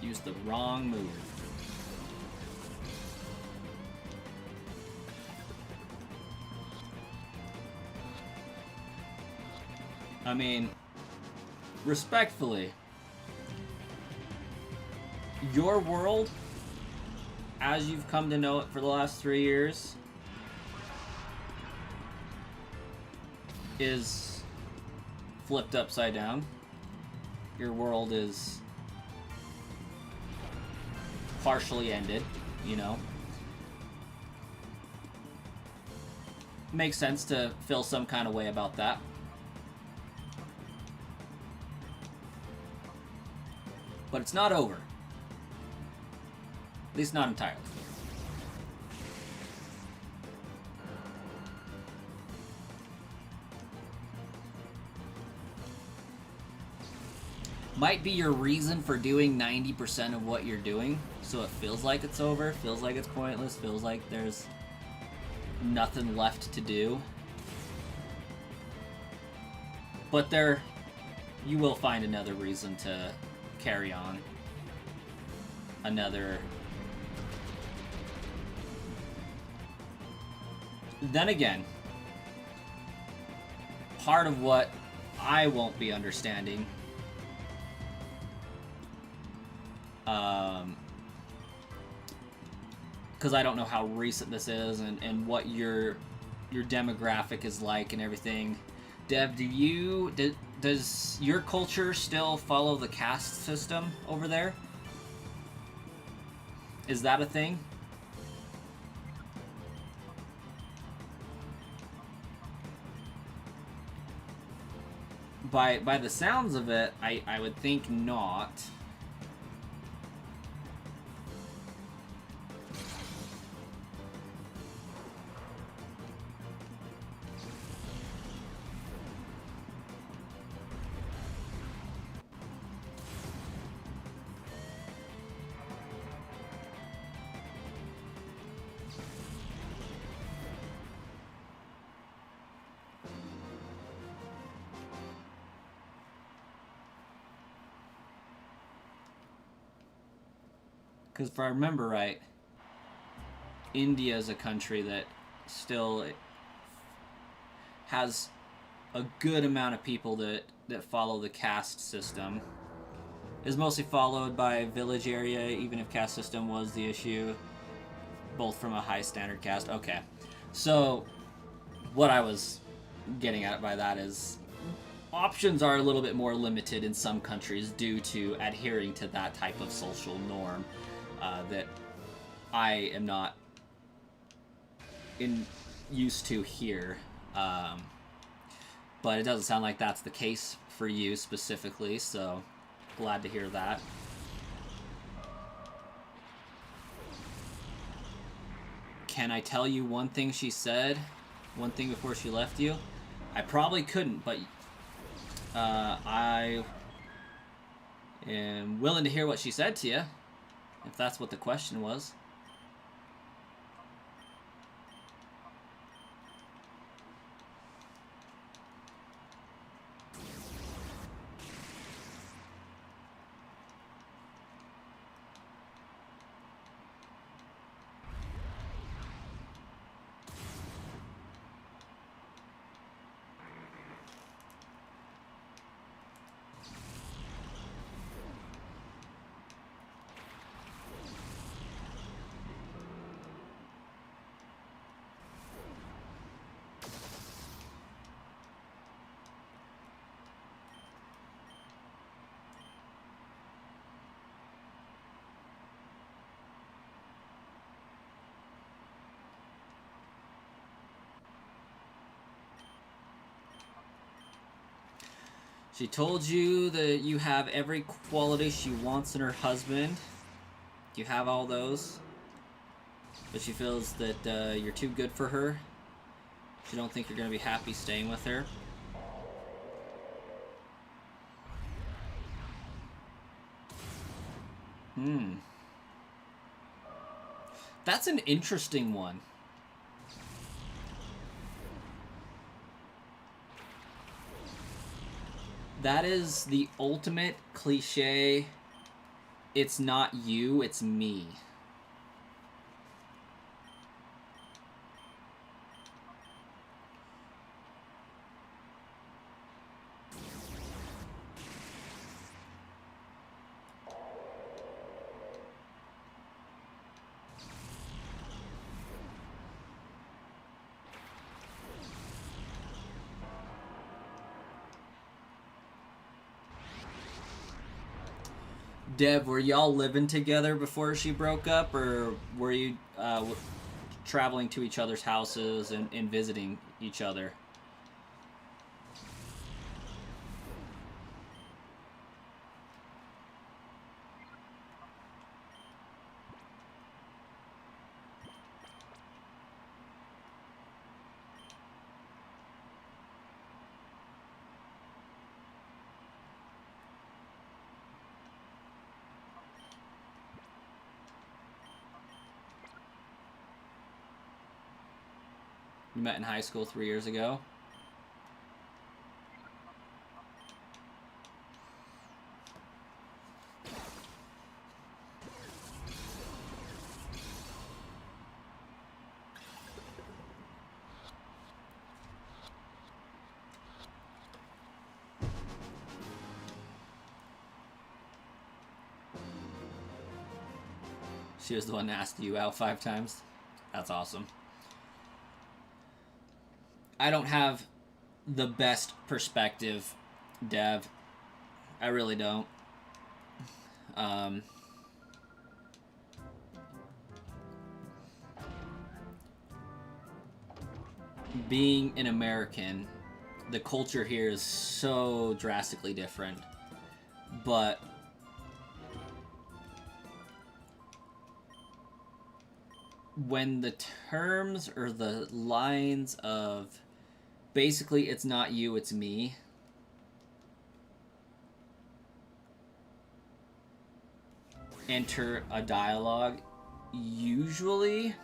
Used the wrong move. I mean, respectfully, your world, as you've come to know it for the last 3 years, is flipped upside down. Your world is partially ended, you know. Makes sense to feel some kind of way about that. But it's not over. At least not entirely. Might be your reason for doing 90% of what you're doing, so it feels like it's over, feels like it's pointless, feels like there's nothing left to do. But you will find another reason to carry on. Then again, part of what I won't be understanding, because I don't know how recent this is and what your demographic is like and everything. Dev, does your culture still follow the caste system over there? Is that a thing? By the sounds of it, I would think not. Because if I remember right, India is a country that still has a good amount of people that follow the caste system. Is mostly followed by village area, even if caste system was the issue. Both from a high standard caste. Okay. So, what I was getting at by that is options are a little bit more limited in some countries due to adhering to that type of social norm. That I am not used to here, but it doesn't sound like that's the case for you specifically, so glad to hear that. Can I tell you one thing she said? One thing before she left you? I probably couldn't, but I am willing to hear what she said to you. If that's what the question was. She told you that you have every quality she wants in her husband. You have all those. But she feels that you're too good for her. She don't think you're going to be happy staying with her. That's an interesting one. That is the ultimate cliche It's not you, it's me. Deb, were y'all living together before she broke up, or were you traveling to each other's houses and visiting each other? You met in high school 3 years ago? She was the one that asked you out 5 times? That's awesome. I don't have the best perspective, Dev. I really don't. Being an American, the culture here is so drastically different. But when the terms or the lines of basically it's not you, it's me, enter a dialogue, usually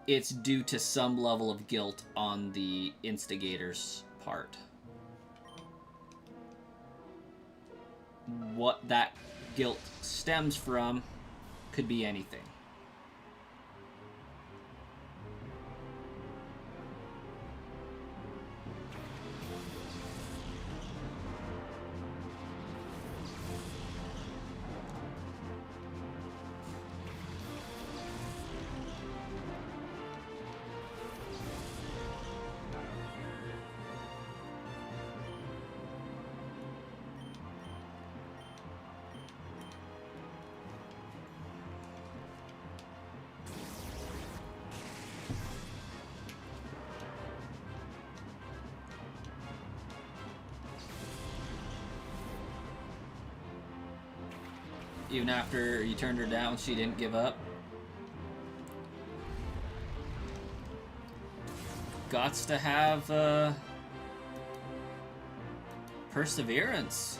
it's due to some level of guilt on the instigator's part. What that guilt stems from could be anything. Even after you turned her down, she didn't give up. Gots to have perseverance.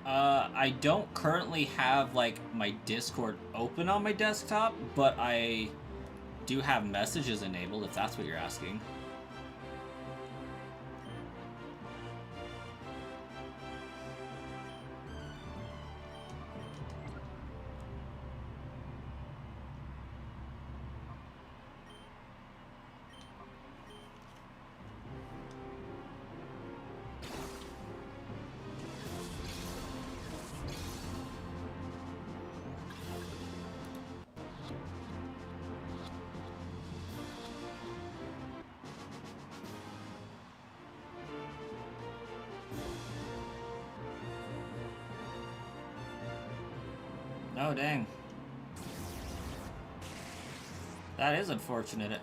I don't currently have like my Discord open on my desktop, but I do have messages enabled if that's what you're asking. Oh, dang. That is unfortunate.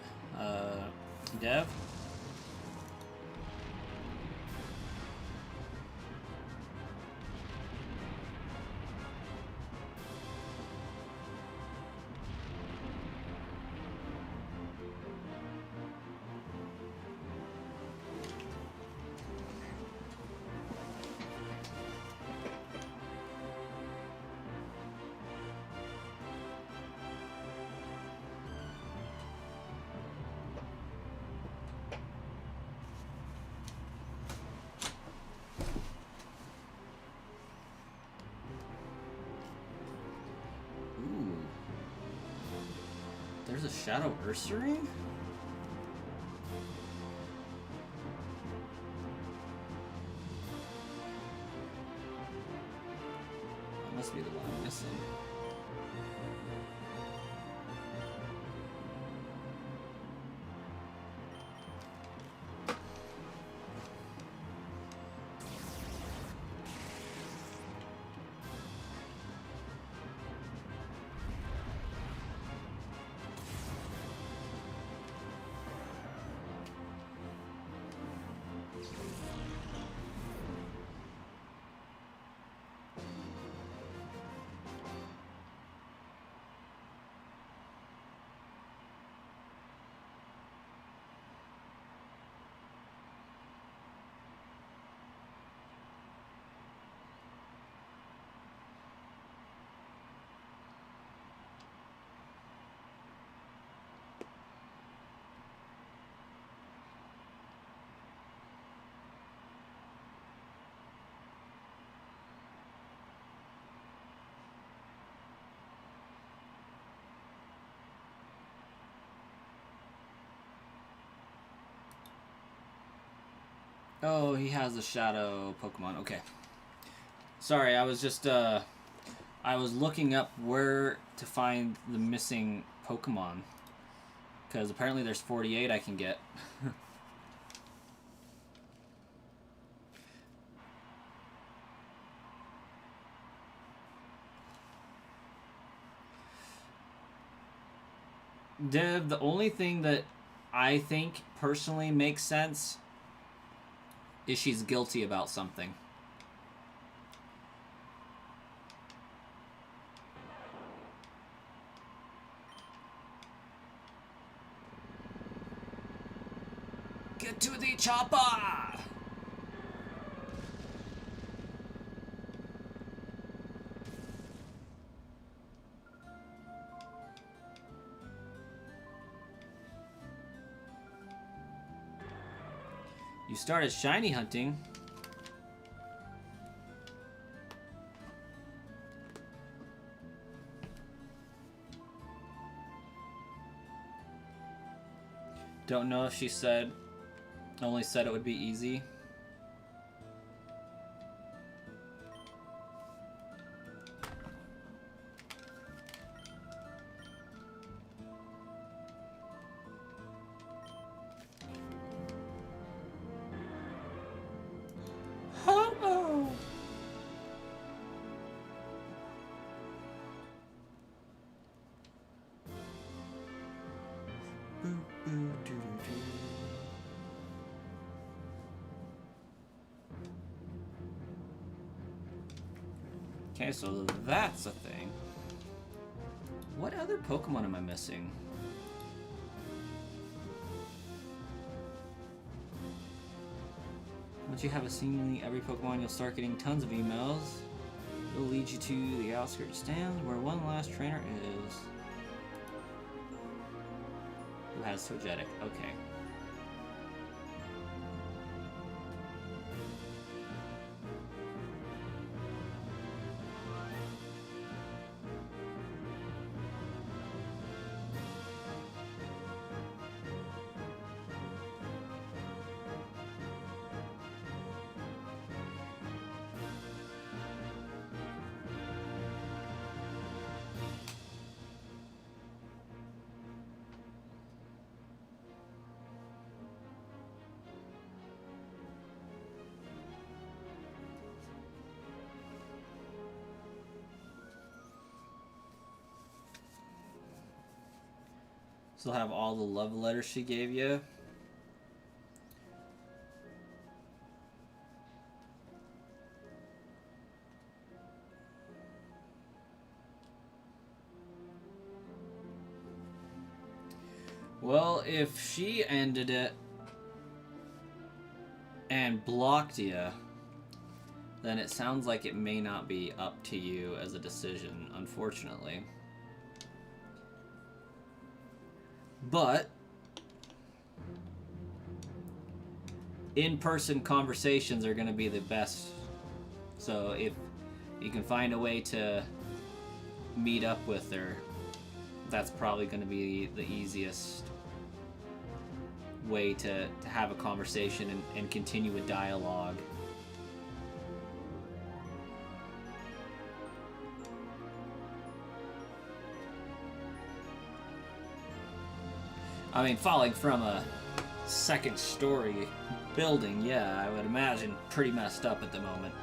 Dev? There's a Shadow Ursaring? That must be the one I'm missing. Oh, he has a Shadow Pokemon. Okay. Sorry, I was just, I was looking up where to find the missing Pokemon. Because apparently there's 48 I can get. Dev, the only thing that I think personally makes sense is she's guilty about something. Get to the chopper! You started shiny hunting. Don't know if she only said it would be easy. Okay, so that's a thing. What other Pokemon am I missing? Once you have a seemingly every Pokemon, you'll start getting tons of emails. It'll lead you to the outskirts stands where one last trainer is. Who has Togetic? Okay. Still have all the love letters she gave you. Well, if she ended it and blocked you, then it sounds like it may not be up to you as a decision, unfortunately. But in-person conversations are going to be the best. So if you can find a way to meet up with her, that's probably going to be the easiest way to have a conversation and continue a dialogue. I mean, falling from a second-story building, yeah, I would imagine pretty messed up at the moment.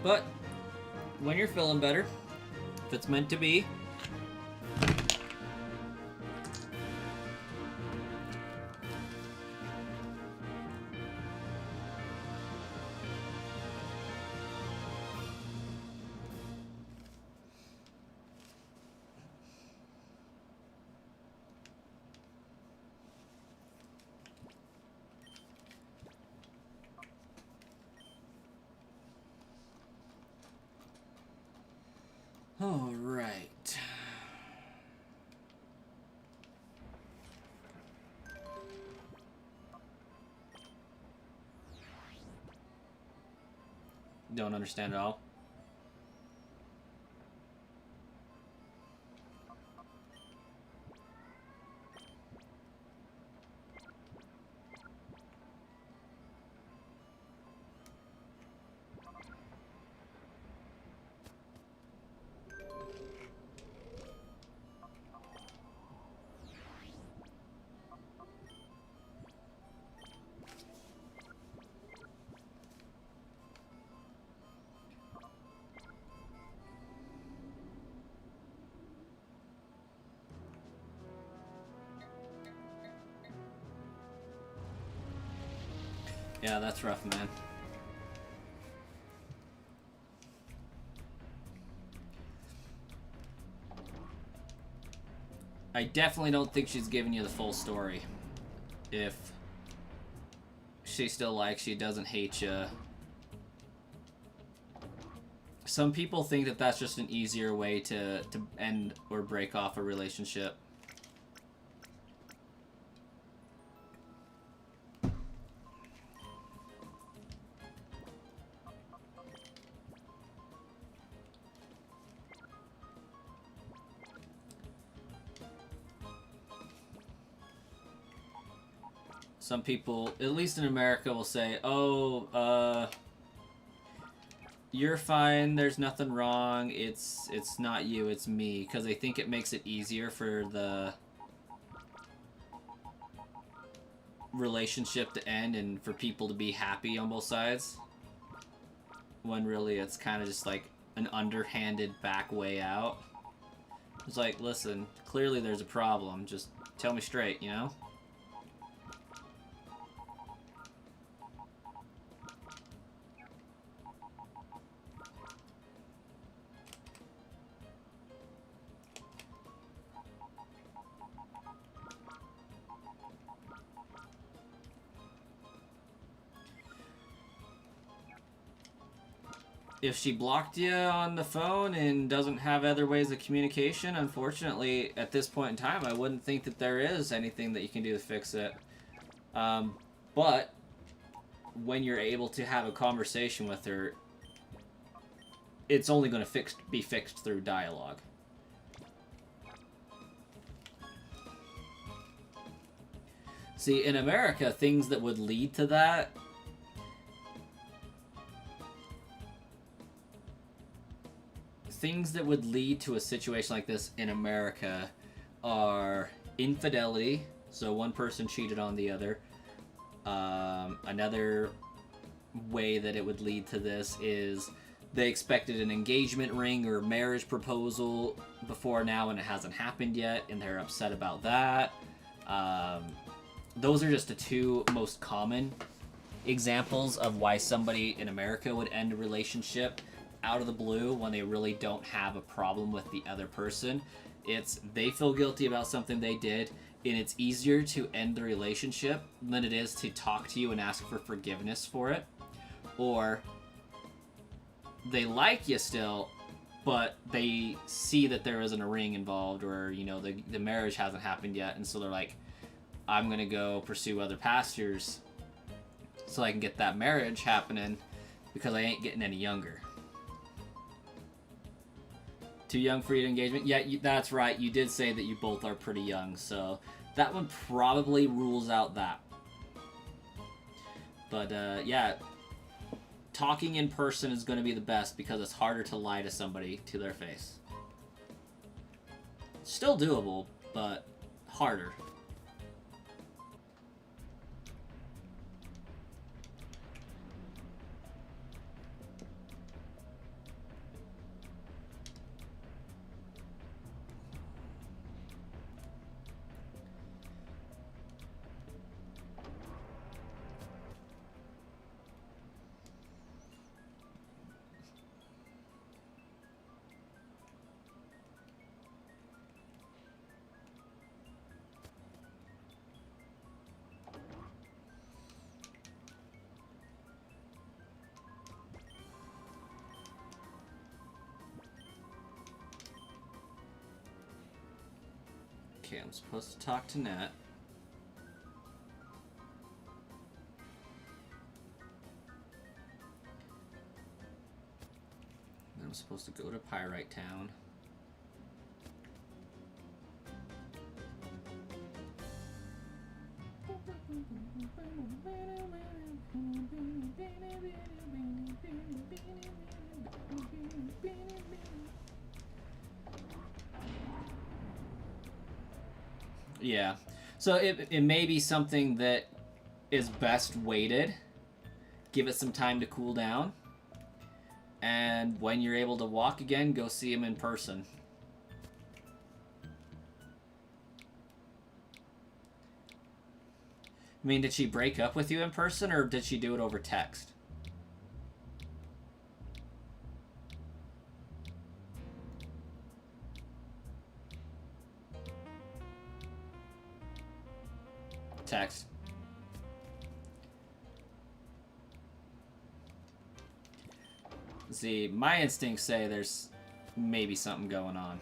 But when you're feeling better, if it's meant to be, all right. Don't understand at all. Yeah, that's rough, man. I definitely don't think she's giving you the full story. If she still likes you, doesn't hate you. Some people think that that's just an easier way to end or break off a relationship. Some people, at least in America, will say, oh, you're fine, there's nothing wrong, it's not you, it's me, because they think it makes it easier for the relationship to end and for people to be happy on both sides, when really it's kind of just like an underhanded back way out. It's like, listen, clearly there's a problem, just tell me straight, you know? if she blocked you on the phone and doesn't have other ways of communication, unfortunately, at this point in time, I wouldn't think that there is anything that you can do to fix it. But when you're able to have a conversation with her, it's only going to be fixed through dialogue. See, in America, things that would lead to that... Things that would lead to a situation like this in America are infidelity. So one person cheated on the other. Another way that it would lead to this is they expected an engagement ring or marriage proposal before now and it hasn't happened yet, and they're upset about that. Those are just the two most common examples of why somebody in America would end a relationship out of the blue when they really don't have a problem with the other person. It's they feel guilty about something they did, and it's easier to end the relationship than it is to talk to you and ask for forgiveness for it. Or they like you still, but they see that there isn't a ring involved, or, you know, the marriage hasn't happened yet, and so they're like, I'm gonna go pursue other pastures so I can get that marriage happening because I ain't getting any younger. Too young for your engagement? Yeah, that's right. You did say that you both are pretty young, so that one probably rules out that. But, yeah, talking in person is going to be the best because it's harder to lie to somebody to their face. Still doable, but harder. Okay, I'm supposed to talk to Nat. Then I'm supposed to go to Pyrite Town. Yeah, so it may be something that is best waited. Give it some time to cool down. And when you're able to walk again, go see him in person. I mean, did she break up with you in person, or did she do it over text? Text. See, my instincts say there's maybe something going on.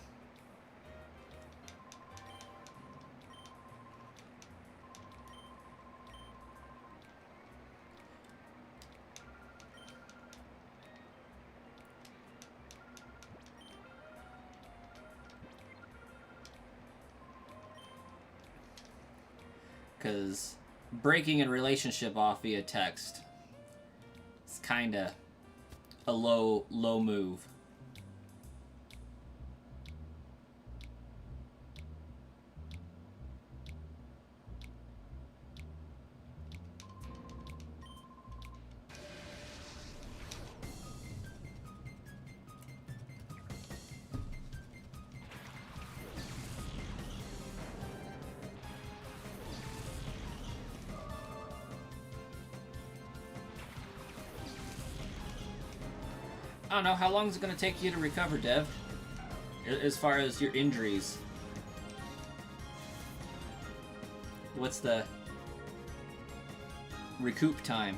Because breaking a relationship off via text is kind of a low move. I don't know, how long is it going to take you to recover, Dev? As far as your injuries. What's the recoup time?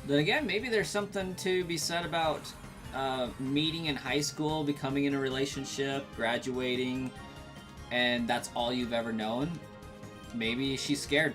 Then again, maybe there's something to be said about meeting in high school, becoming in a relationship, graduating, and that's all you've ever known. Maybe she's scared.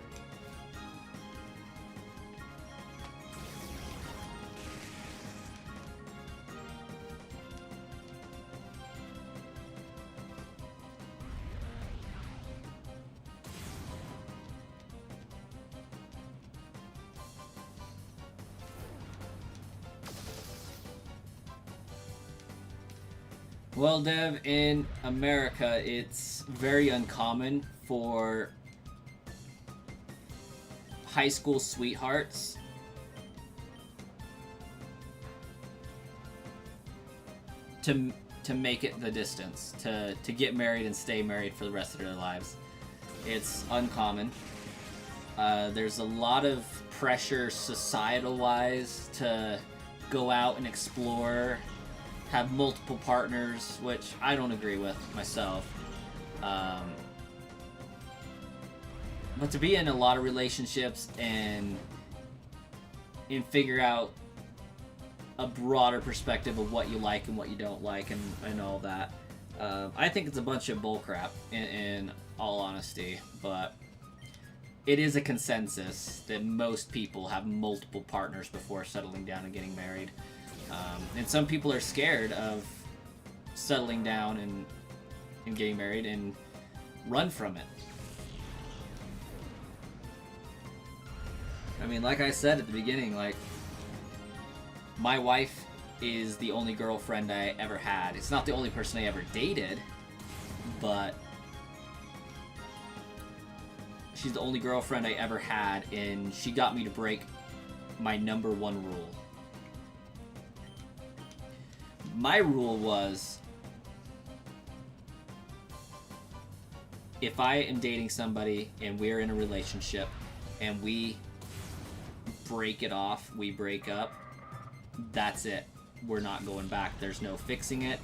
Well, Dev, in America, it's very uncommon for high school sweethearts to make it the distance, to get married and stay married for the rest of their lives. It's uncommon. There's a lot of pressure societal-wise to go out and explore, have multiple partners, which I don't agree with myself. But to be in a lot of relationships and figure out a broader perspective of what you like and what you don't like and all that, I think it's a bunch of bullcrap in all honesty. But it is a consensus that most people have multiple partners before settling down and getting married. And some people are scared of settling down and getting married and run from it. I mean, like I said at the beginning, like, my wife is the only girlfriend I ever had. It's not the only person I ever dated, but she's the only girlfriend I ever had, and she got me to break my number one rule. My rule was, if I am dating somebody and we're in a relationship and we break it off, we break up, that's it. We're not going back. There's no fixing it.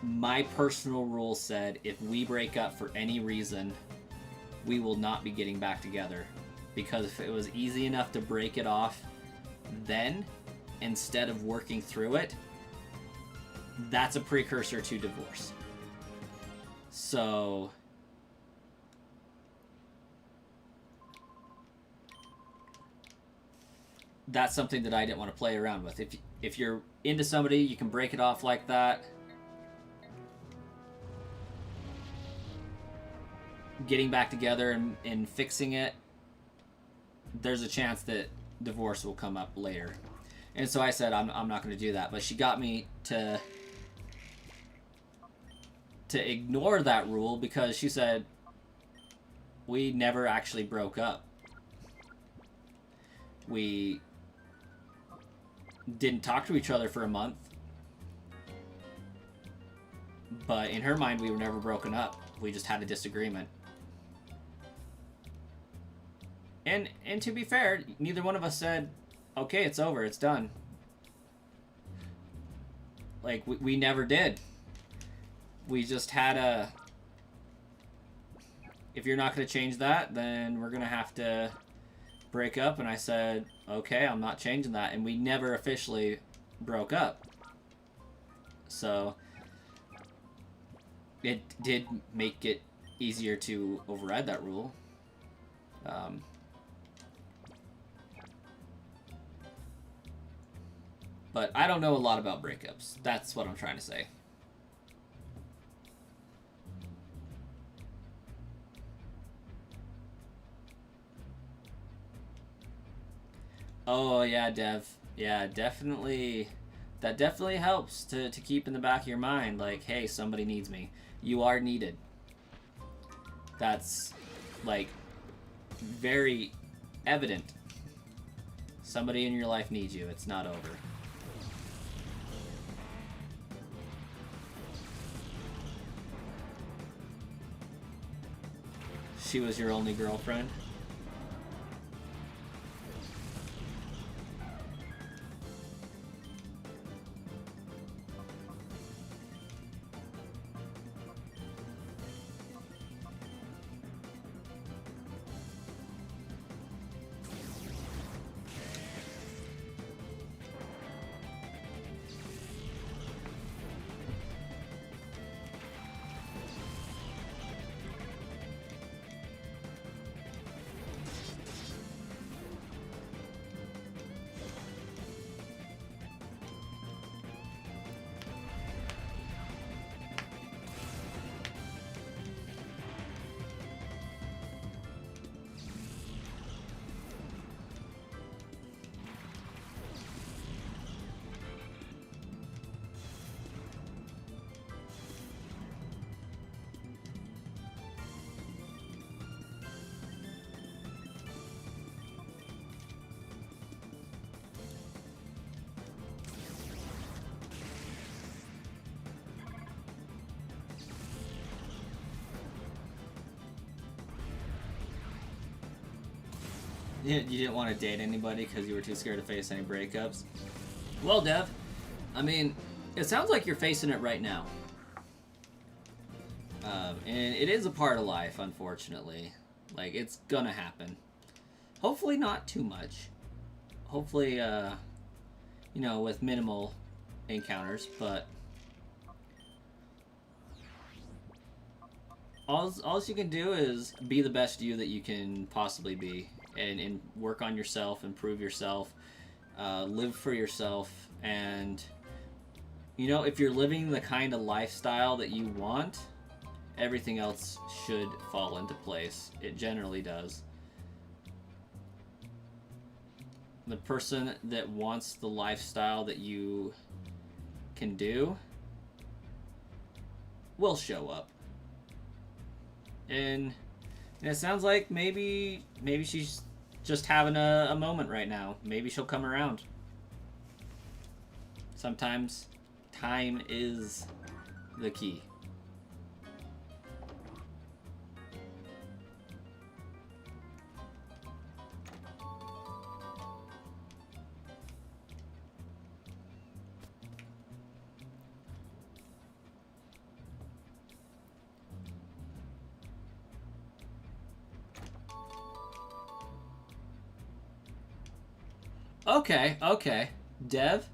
My personal rule said, if we break up for any reason, we will not be getting back together. Because if it was easy enough to break it off then, instead of working through it, that's a precursor to divorce. So that's something that I didn't want to play around with. If you're into somebody, you can break it off like that. Getting back together and fixing it, there's a chance that divorce will come up later. And so I said, I'm not going to do that. But she got me to ignore that rule because she said, we never actually broke up. We didn't talk to each other for a month. But in her mind, we were never broken up. We just had a disagreement. And to be fair, neither one of us said, okay, it's over, it's done. Like, we never did. We just had a... If you're not going to change that, then we're going to have to break up. And I said, okay, I'm not changing that. And we never officially broke up. So it did make it easier to override that rule. But I don't know a lot about breakups. That's what I'm trying to say. Oh, yeah, Dev. Yeah, definitely. That definitely helps to keep in the back of your mind. Like, hey, somebody needs me. You are needed. That's, like, very evident. Somebody in your life needs you. It's not over. She was your only girlfriend? You didn't want to date anybody because you were too scared to face any breakups. Well, Dev, I mean, it sounds like you're facing it right now. And it is a part of life, unfortunately. Like, it's gonna happen. Hopefully not too much. Hopefully, you know, with minimal encounters, but all you can do is be the best you that you can possibly be, and work on yourself, improve yourself, live for yourself, and, you know, if you're living the kind of lifestyle that you want, everything else should fall into place. It generally does. The person that wants the lifestyle that you can do will show up. And it sounds like maybe she's just having a moment right now. Maybe she'll come around. Sometimes time is the key. Okay. Dev,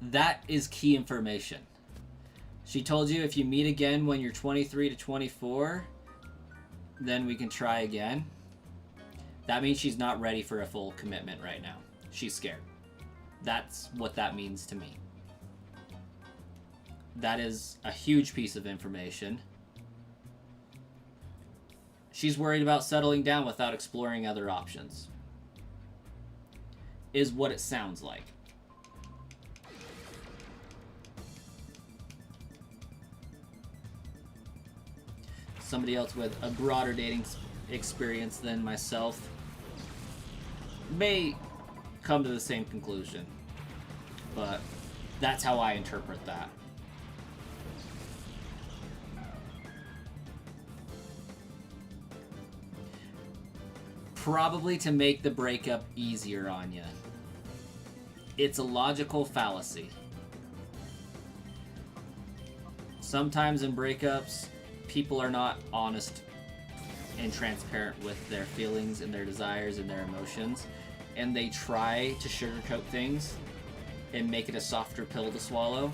that is key information. She told you if you meet again when you're 23 to 24, then we can try again. That means she's not ready for a full commitment right now. She's scared. That's what that means to me. That is a huge piece of information. She's worried about settling down without exploring other options. Is what it sounds like. Somebody else with a broader dating experience than myself may come to the same conclusion, but that's how I interpret that. Probably to make the breakup easier on you. It's a logical fallacy. Sometimes in breakups, people are not honest and transparent with their feelings and their desires and their emotions, and they try to sugarcoat things and make it a softer pill to swallow.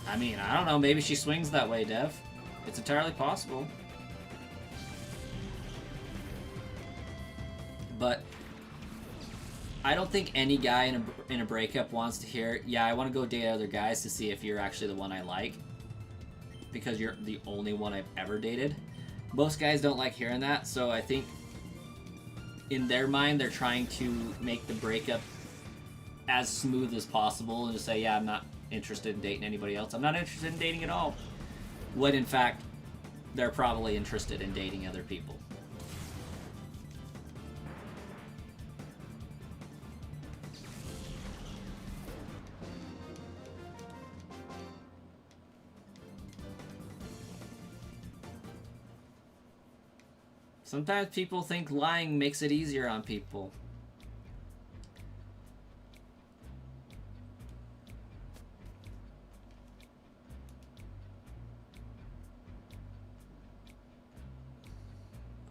I mean, I don't know, maybe she swings that way, Dev. It's entirely possible. But I don't think any guy in a breakup wants to hear, yeah, I want to go date other guys to see if you're actually the one I like, because you're the only one I've ever dated. Most guys don't like hearing that, so I think in their mind they're trying to make the breakup as smooth as possible and just say, yeah, I'm not interested in dating anybody else. I'm not interested in dating at all. When in fact, they're probably interested in dating other people. Sometimes people think lying makes it easier on people.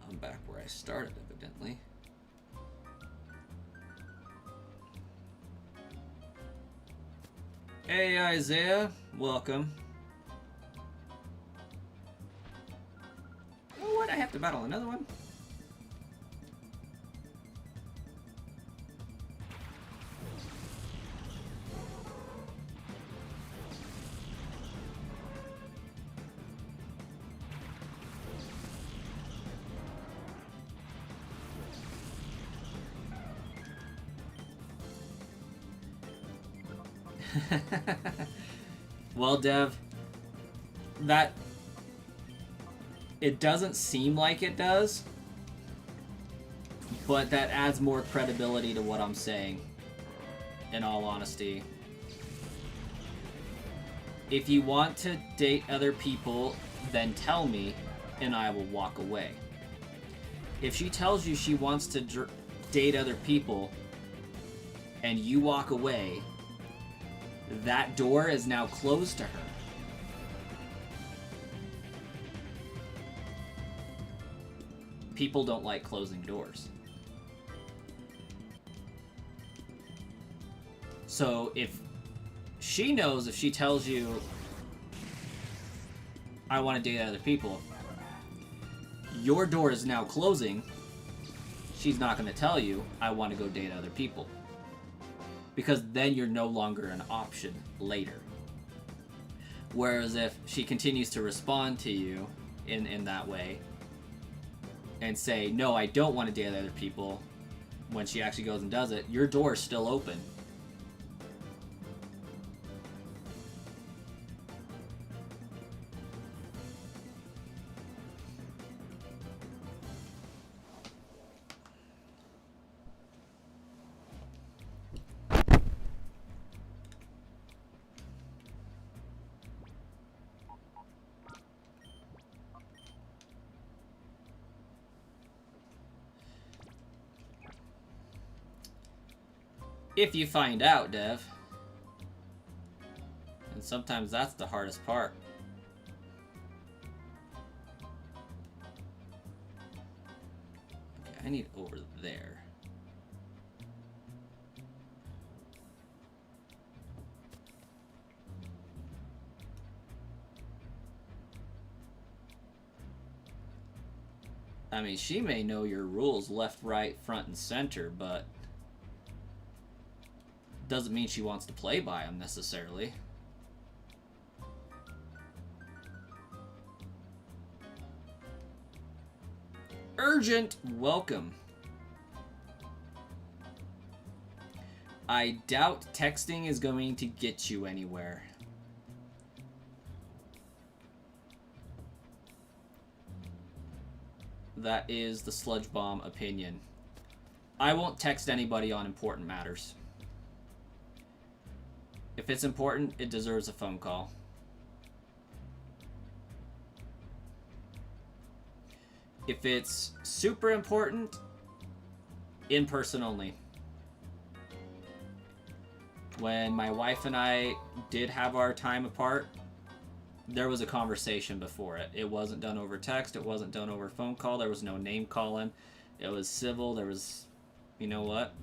I'm back where I started, evidently. Hey, Isaiah. Welcome. Oh, what? I have to battle another one? Well, Dev, that it doesn't seem like it does, but that adds more credibility to what I'm saying, in all honesty. If you want to date other people then tell me, and I will walk away. If she tells you she wants to date other people, and you walk away, that door is now closed to her. People don't like closing doors. So if she knows, if she tells you, I want to date other people, your door is now closing, she's not going to tell you, I want to go date other people. Because then you're no longer an option later. Whereas if she continues to respond to you in that way, and say, no, I don't want to date other people, when she actually goes and does it, your door is still open. If you find out, Dev. And sometimes that's the hardest part. Okay, I need over there. I mean, she may know your rules left, right, front, and center, but doesn't mean she wants to play by them necessarily. Urgent welcome. I doubt texting is going to get you anywhere. That is the Sludge Bomb opinion. I won't text anybody on important matters. If it's important, it deserves a phone call. If it's super important, in person only. When my wife and I did have our time apart, there was a conversation before it. It wasn't done over text. It wasn't done over phone call. There was no name calling. It was civil. There was, you know what?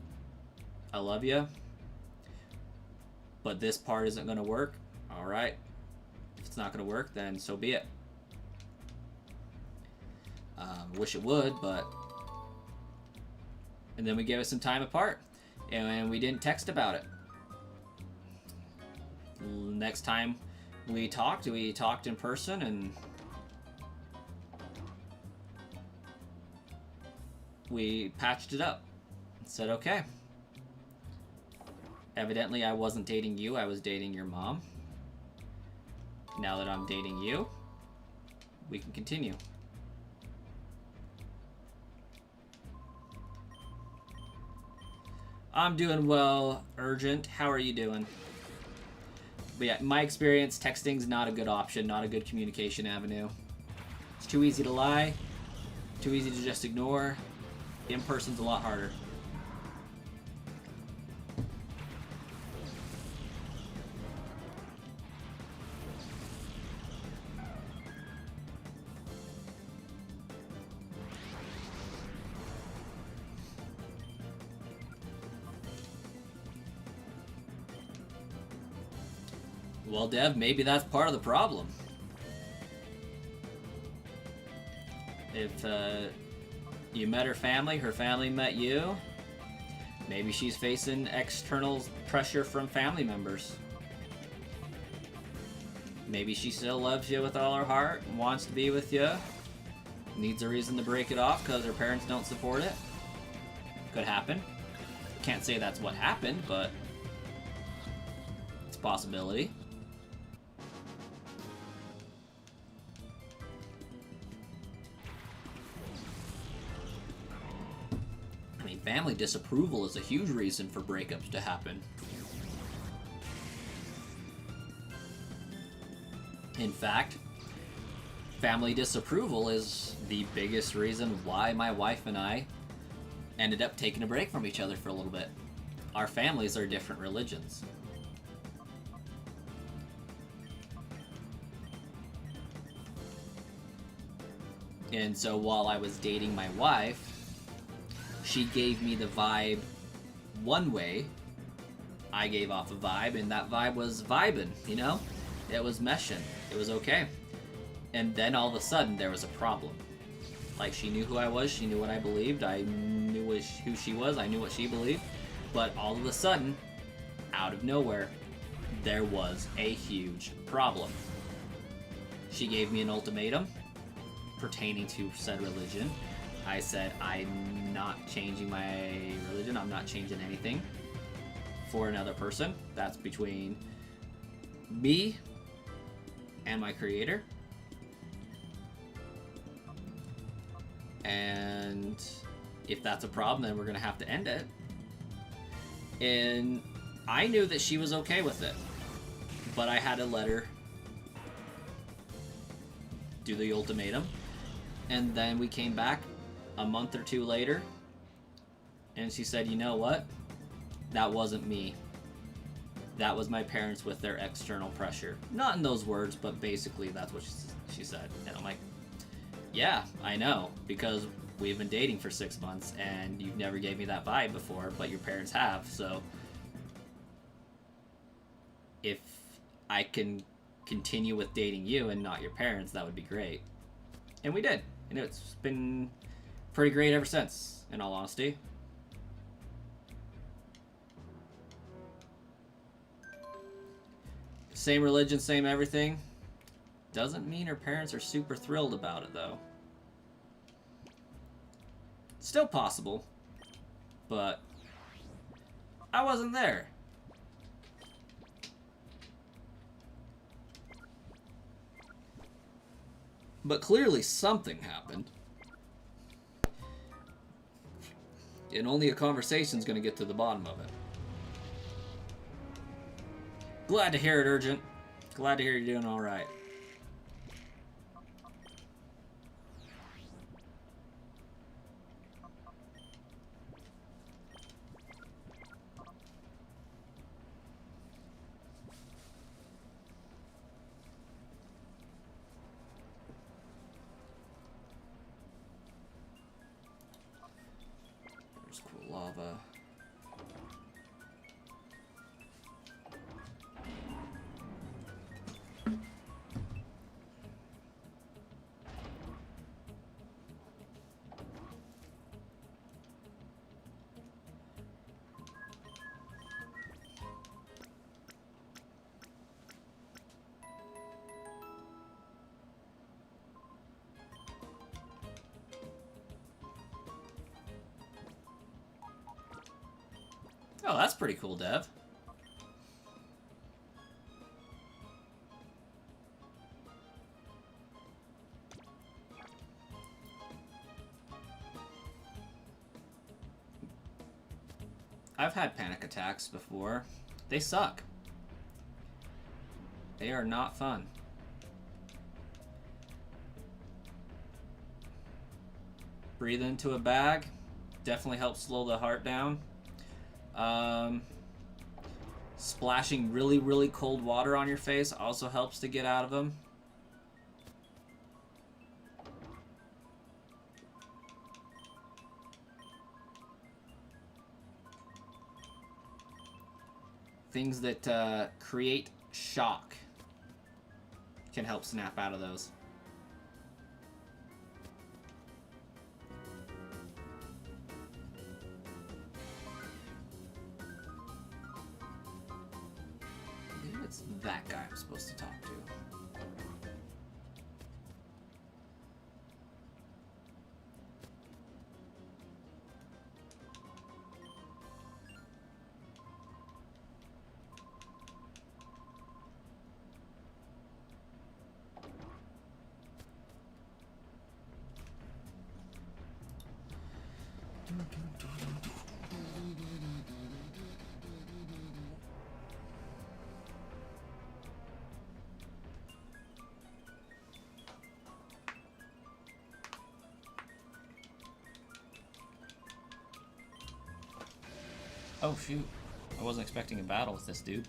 I love you, but this part isn't going to work. All right. If it's not going to work, then so be it. Wish it would, but... And then we gave it some time apart, and we didn't text about it. Next time we talked in person, and we patched it up and said, okay. Evidently, I wasn't dating you, I was dating your mom. Now that I'm dating you, we can continue. I'm doing well, Urgent. How are you doing? But yeah, in my experience, texting's not a good option, not a good communication avenue. It's too easy to lie, too easy to just ignore. In person's a lot harder. Well, Dev, maybe that's part of the problem. If you met her family met you, maybe she's facing external pressure from family members. Maybe she still loves you with all her heart, wants to be with you, needs a reason to break it off because her parents don't support it. Could happen. Can't say that's what happened, but it's a possibility. Family disapproval is a huge reason for breakups to happen. In fact, family disapproval is the biggest reason why my wife and I ended up taking a break from each other for a little bit. Our families are different religions. And so while I was dating my wife, she gave me the vibe one way. I gave off a vibe, and that vibe was vibing, you know? It was meshing. It was okay. And then all of a sudden, there was a problem. Like, she knew who I was. She knew what I believed. I knew who she was. I knew what she believed. But all of a sudden, out of nowhere, there was a huge problem. She gave me an ultimatum pertaining to said religion. I said, I'm not changing my religion. I'm not changing anything for another person. That's between me and my creator. And if that's a problem, then we're going to have to end it. And I knew that she was okay with it. But I had to let her do the ultimatum. And then we came back a month or two later, and she said, you know what? That wasn't me. That was my parents with their external pressure. Not in those words, but basically that's what she said. And I'm like, yeah, I know, because we've been dating for 6 months, and you've never gave me that vibe before, but your parents have, so if I can continue with dating you and not your parents, that would be great. And we did. And it's been pretty great ever since, in all honesty. Same religion, same everything. Doesn't mean her parents are super thrilled about it, though. Still possible, but I wasn't there. But clearly something happened. And only a conversation's gonna get to the bottom of it. Glad to hear it, Urgent. Glad to hear you're doing alright. There's cool lava. Oh, that's pretty cool, Dev. I've had panic attacks before. They suck. They are not fun. Breathe into a bag. Definitely helps slow the heart down. Splashing really, really cold water on your face also helps to get out of them. Things that create shock can help snap out of those. It's that guy I'm supposed to talk to. Oh shoot. I wasn't expecting a battle with this dude.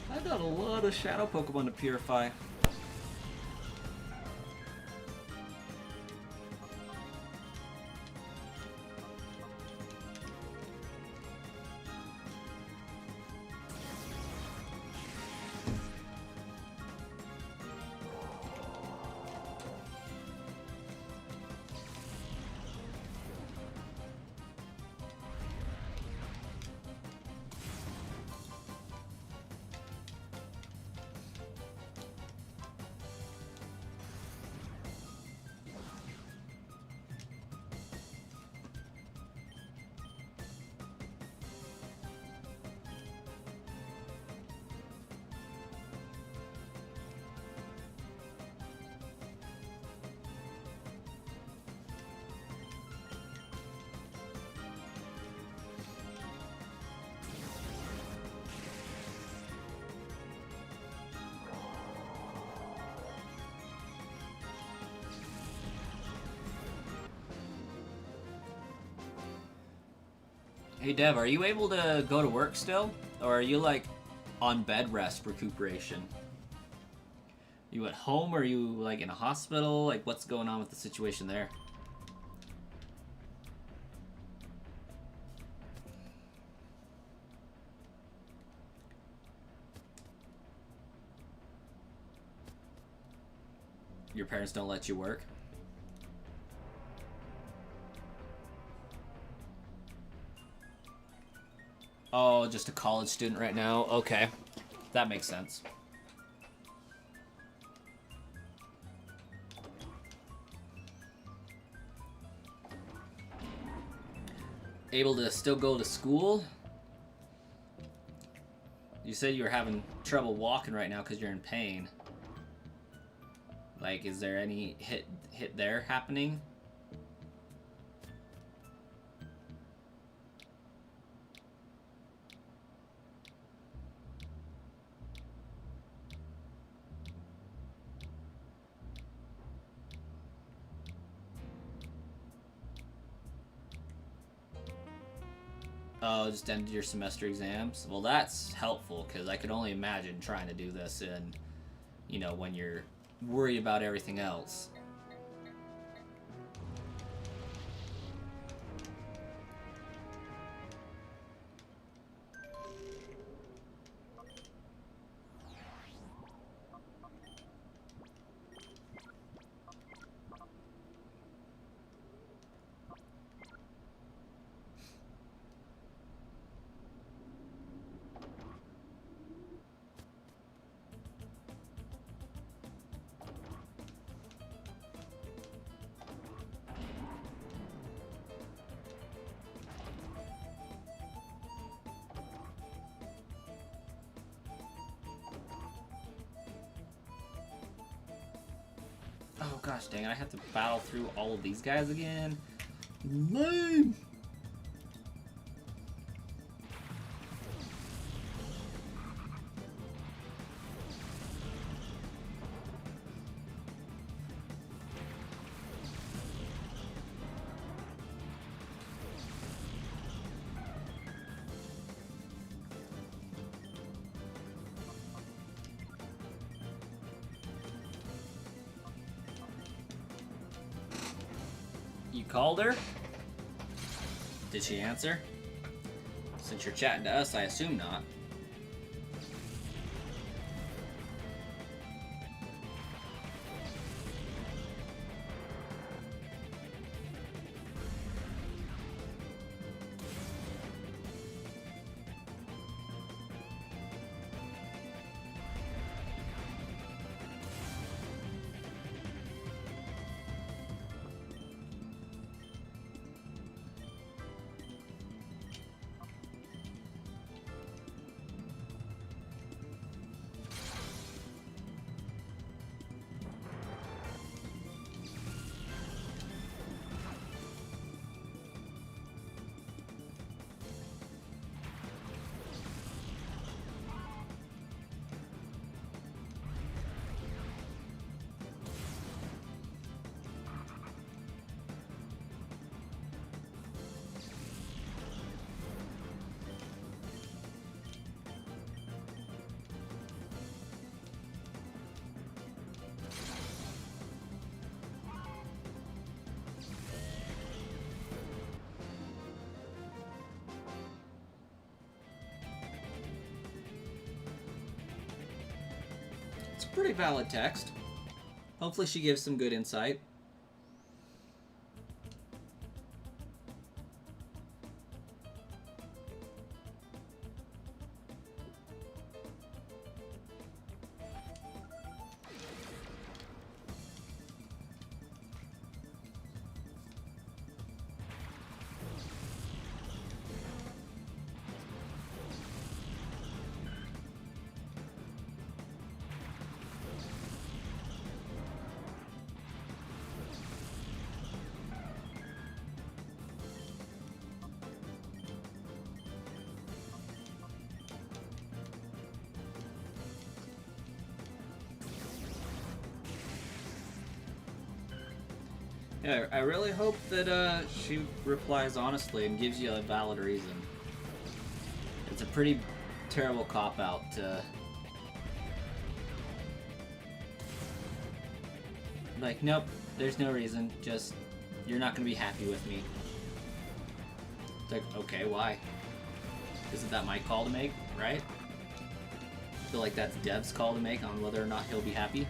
I've got a lot of shadow Pokemon to purify. Hey Dev, are you able to go to work still? Or are you like on bed rest recuperation? You at home or are you like in a hospital? Like what's going on with the situation there? Your parents don't let you work? Oh, just a college student right now? Okay. That makes sense. Able to still go to school? You said you were having trouble walking right now because you're in pain. Like, is there any hit there happening? Oh, just ended your semester exams? Well, that's helpful, because I could only imagine trying to do this in, you know, when you're worried about everything else. Oh gosh dang it, I have to battle through all of these guys again? Lame! You called her? Did she answer? Since you're chatting to us, I assume not. It's a pretty valid text. Hopefully she gives some good insight. Yeah, I really hope that she replies honestly and gives you a valid reason. It's a pretty terrible cop-out to... Like, nope, there's no reason, just, you're not gonna be happy with me. It's like, okay, why? Isn't that my call to make, right? I feel like that's Dev's call to make on whether or not he'll be happy.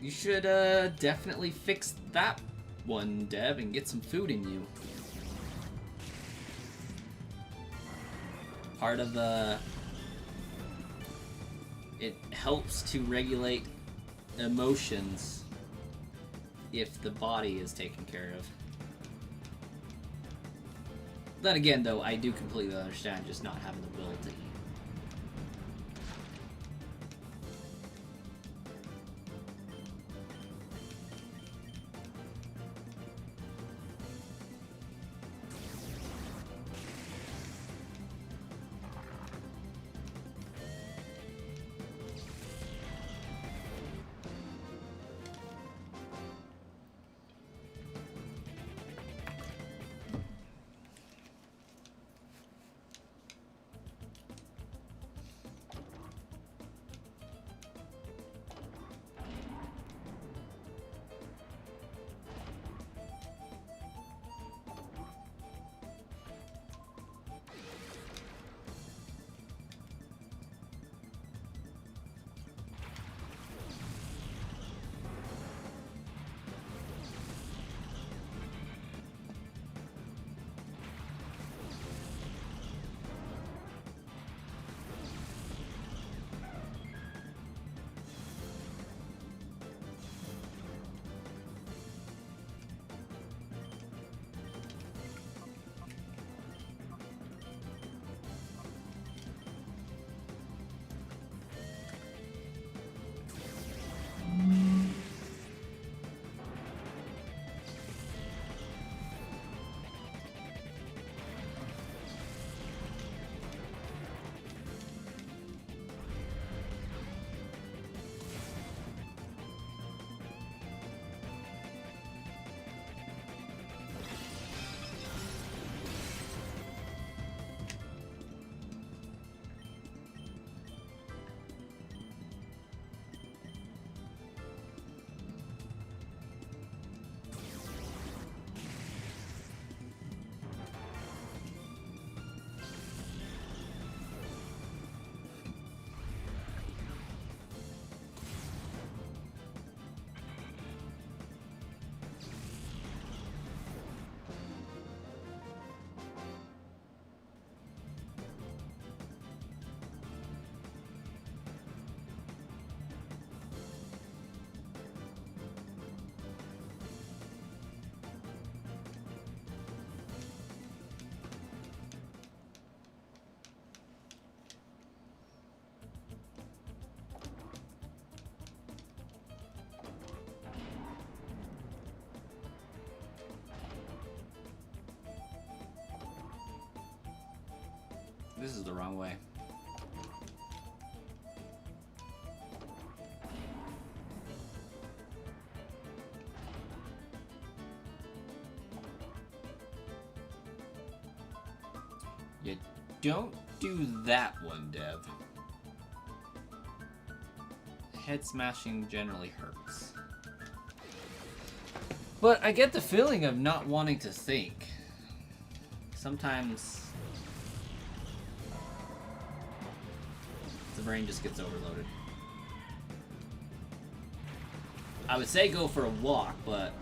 You should definitely fix that one, Dev, and get some food in you. Part of the... It helps to regulate emotions if the body is taken care of. Then again, though, I do completely understand just not having the will to eat. This is the wrong way. You don't do that one, Dev. Head smashing generally hurts. But I get the feeling of not wanting to think. Sometimes the brain just gets overloaded. I would say go for a walk, but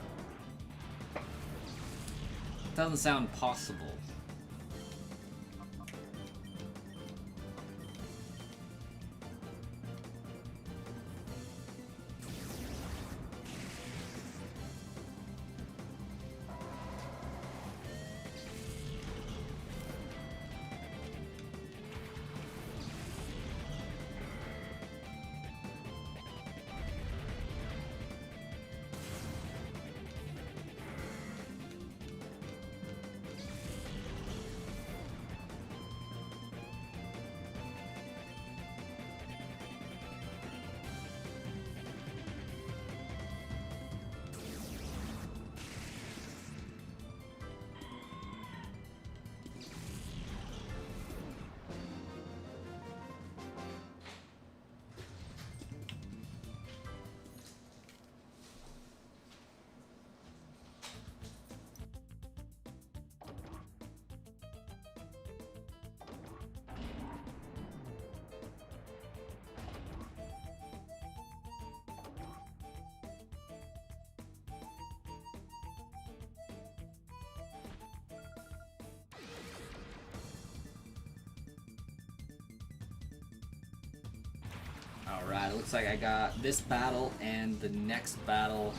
it doesn't sound possible. Alright, it looks like I got this battle and the next battle.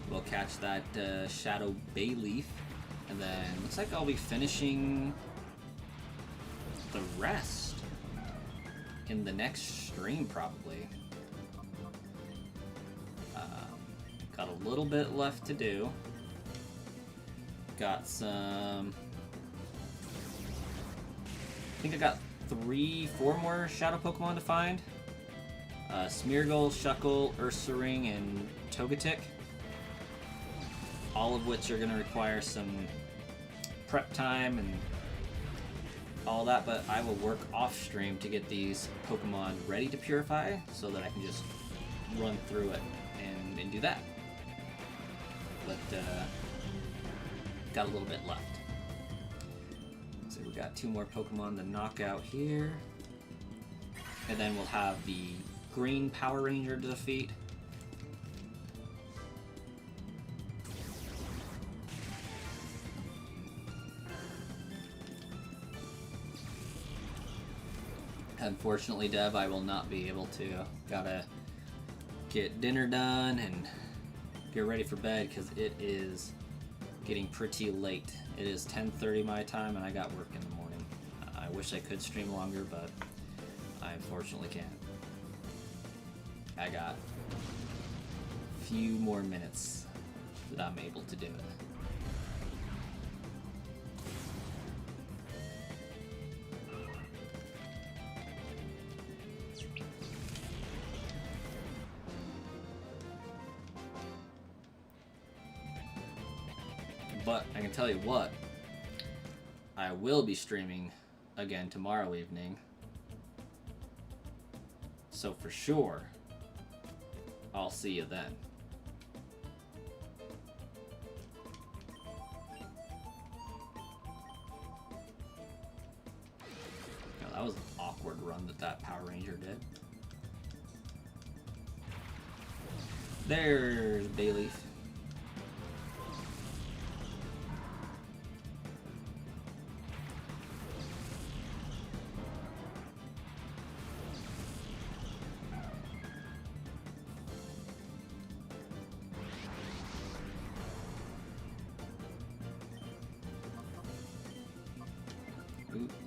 We'll catch that Shadow Bayleaf. And then looks like I'll be finishing the rest in the next stream, probably. Got a little bit left to do. Got some... I think I got 4 more Shadow Pokemon to find. Smeargle, Shuckle, Ursaring, and Togetic. All of which are going to require some prep time and all that, but I will work off stream to get these Pokemon ready to purify so that I can just run through it and do that. But got a little bit left. So we got 2 more Pokemon to knock out here. And then we'll have the Green Power Ranger to defeat. Unfortunately, Dev, I will not be able to. Gotta get dinner done and get ready for bed because it is getting pretty late. It is 10:30 my time and I got work in the morning. I wish I could stream longer, but I unfortunately can't. I got a few more minutes that I'm able to do it. But I can tell you what, I will be streaming again tomorrow evening. So for sure, I'll see you then. You know, that was an awkward run that Power Ranger did. There's Bayleaf.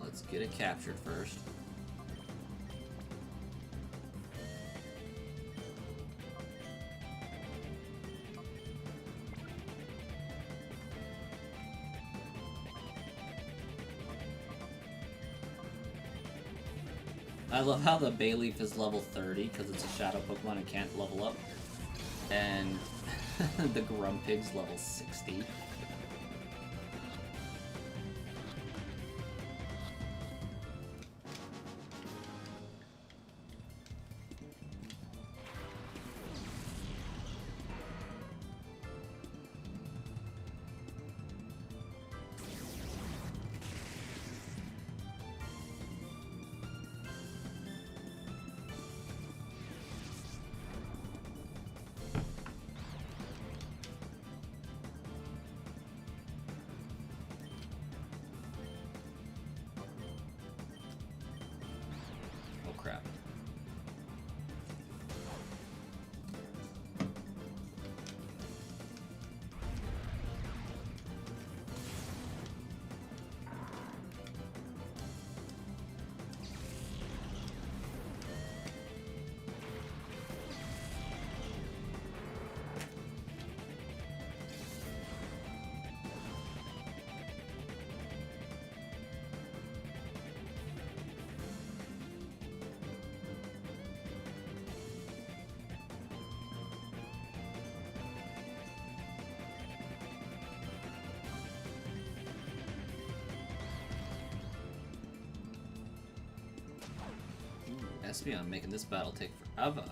Let's get it captured first. I love how the Bayleaf is level 30 because it's a Shadow Pokemon and can't level up. And the Grumpig's level 60. SP on making this battle take forever.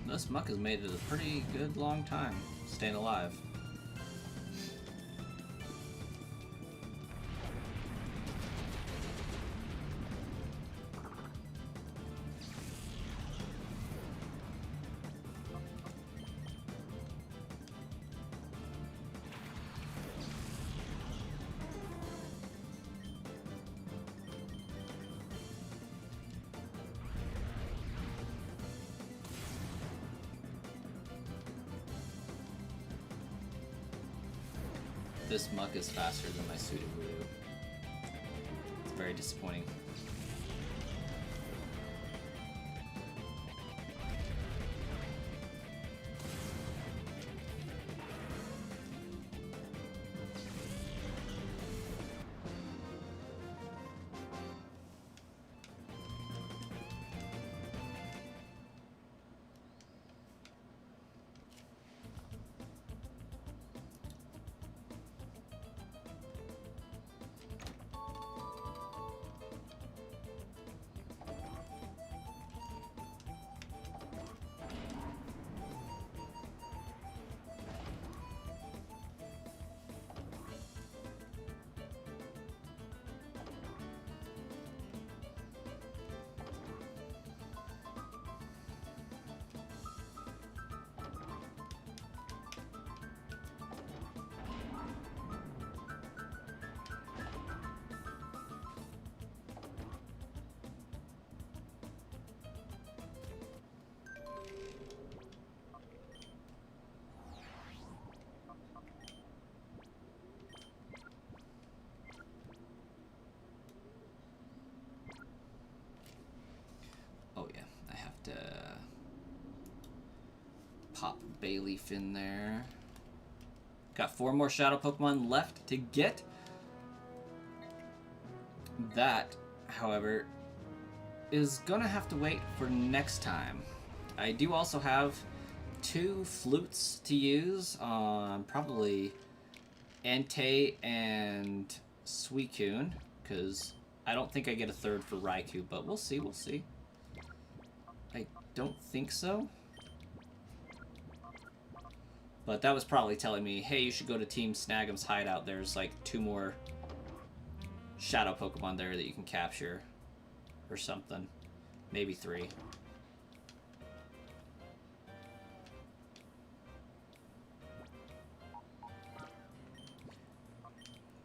This muck has made it a pretty good long time staying alive. This muck is faster than my Sudowoodo. It's very disappointing. Oh yeah, I have to pop Bayleaf in there. Got 4 more Shadow Pokemon left to get. That, however, is gonna have to wait for next time. I do also have 2 flutes to use on probably Entei and Suicune, because I don't think I get a third for Raikou, but we'll see, we'll see. I don't think so. But that was probably telling me, hey, you should go to Team Snag'em's hideout. There's like 2 more shadow Pokemon there that you can capture. Or something. Maybe 3.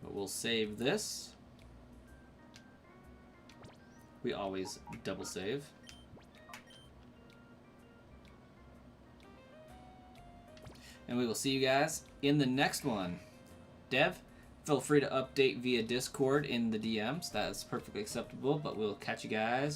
But we'll save this. We always double save. And we will see you guys in the next one. Dev, feel free to update via Discord in the DMs. That is perfectly acceptable, but we'll catch you guys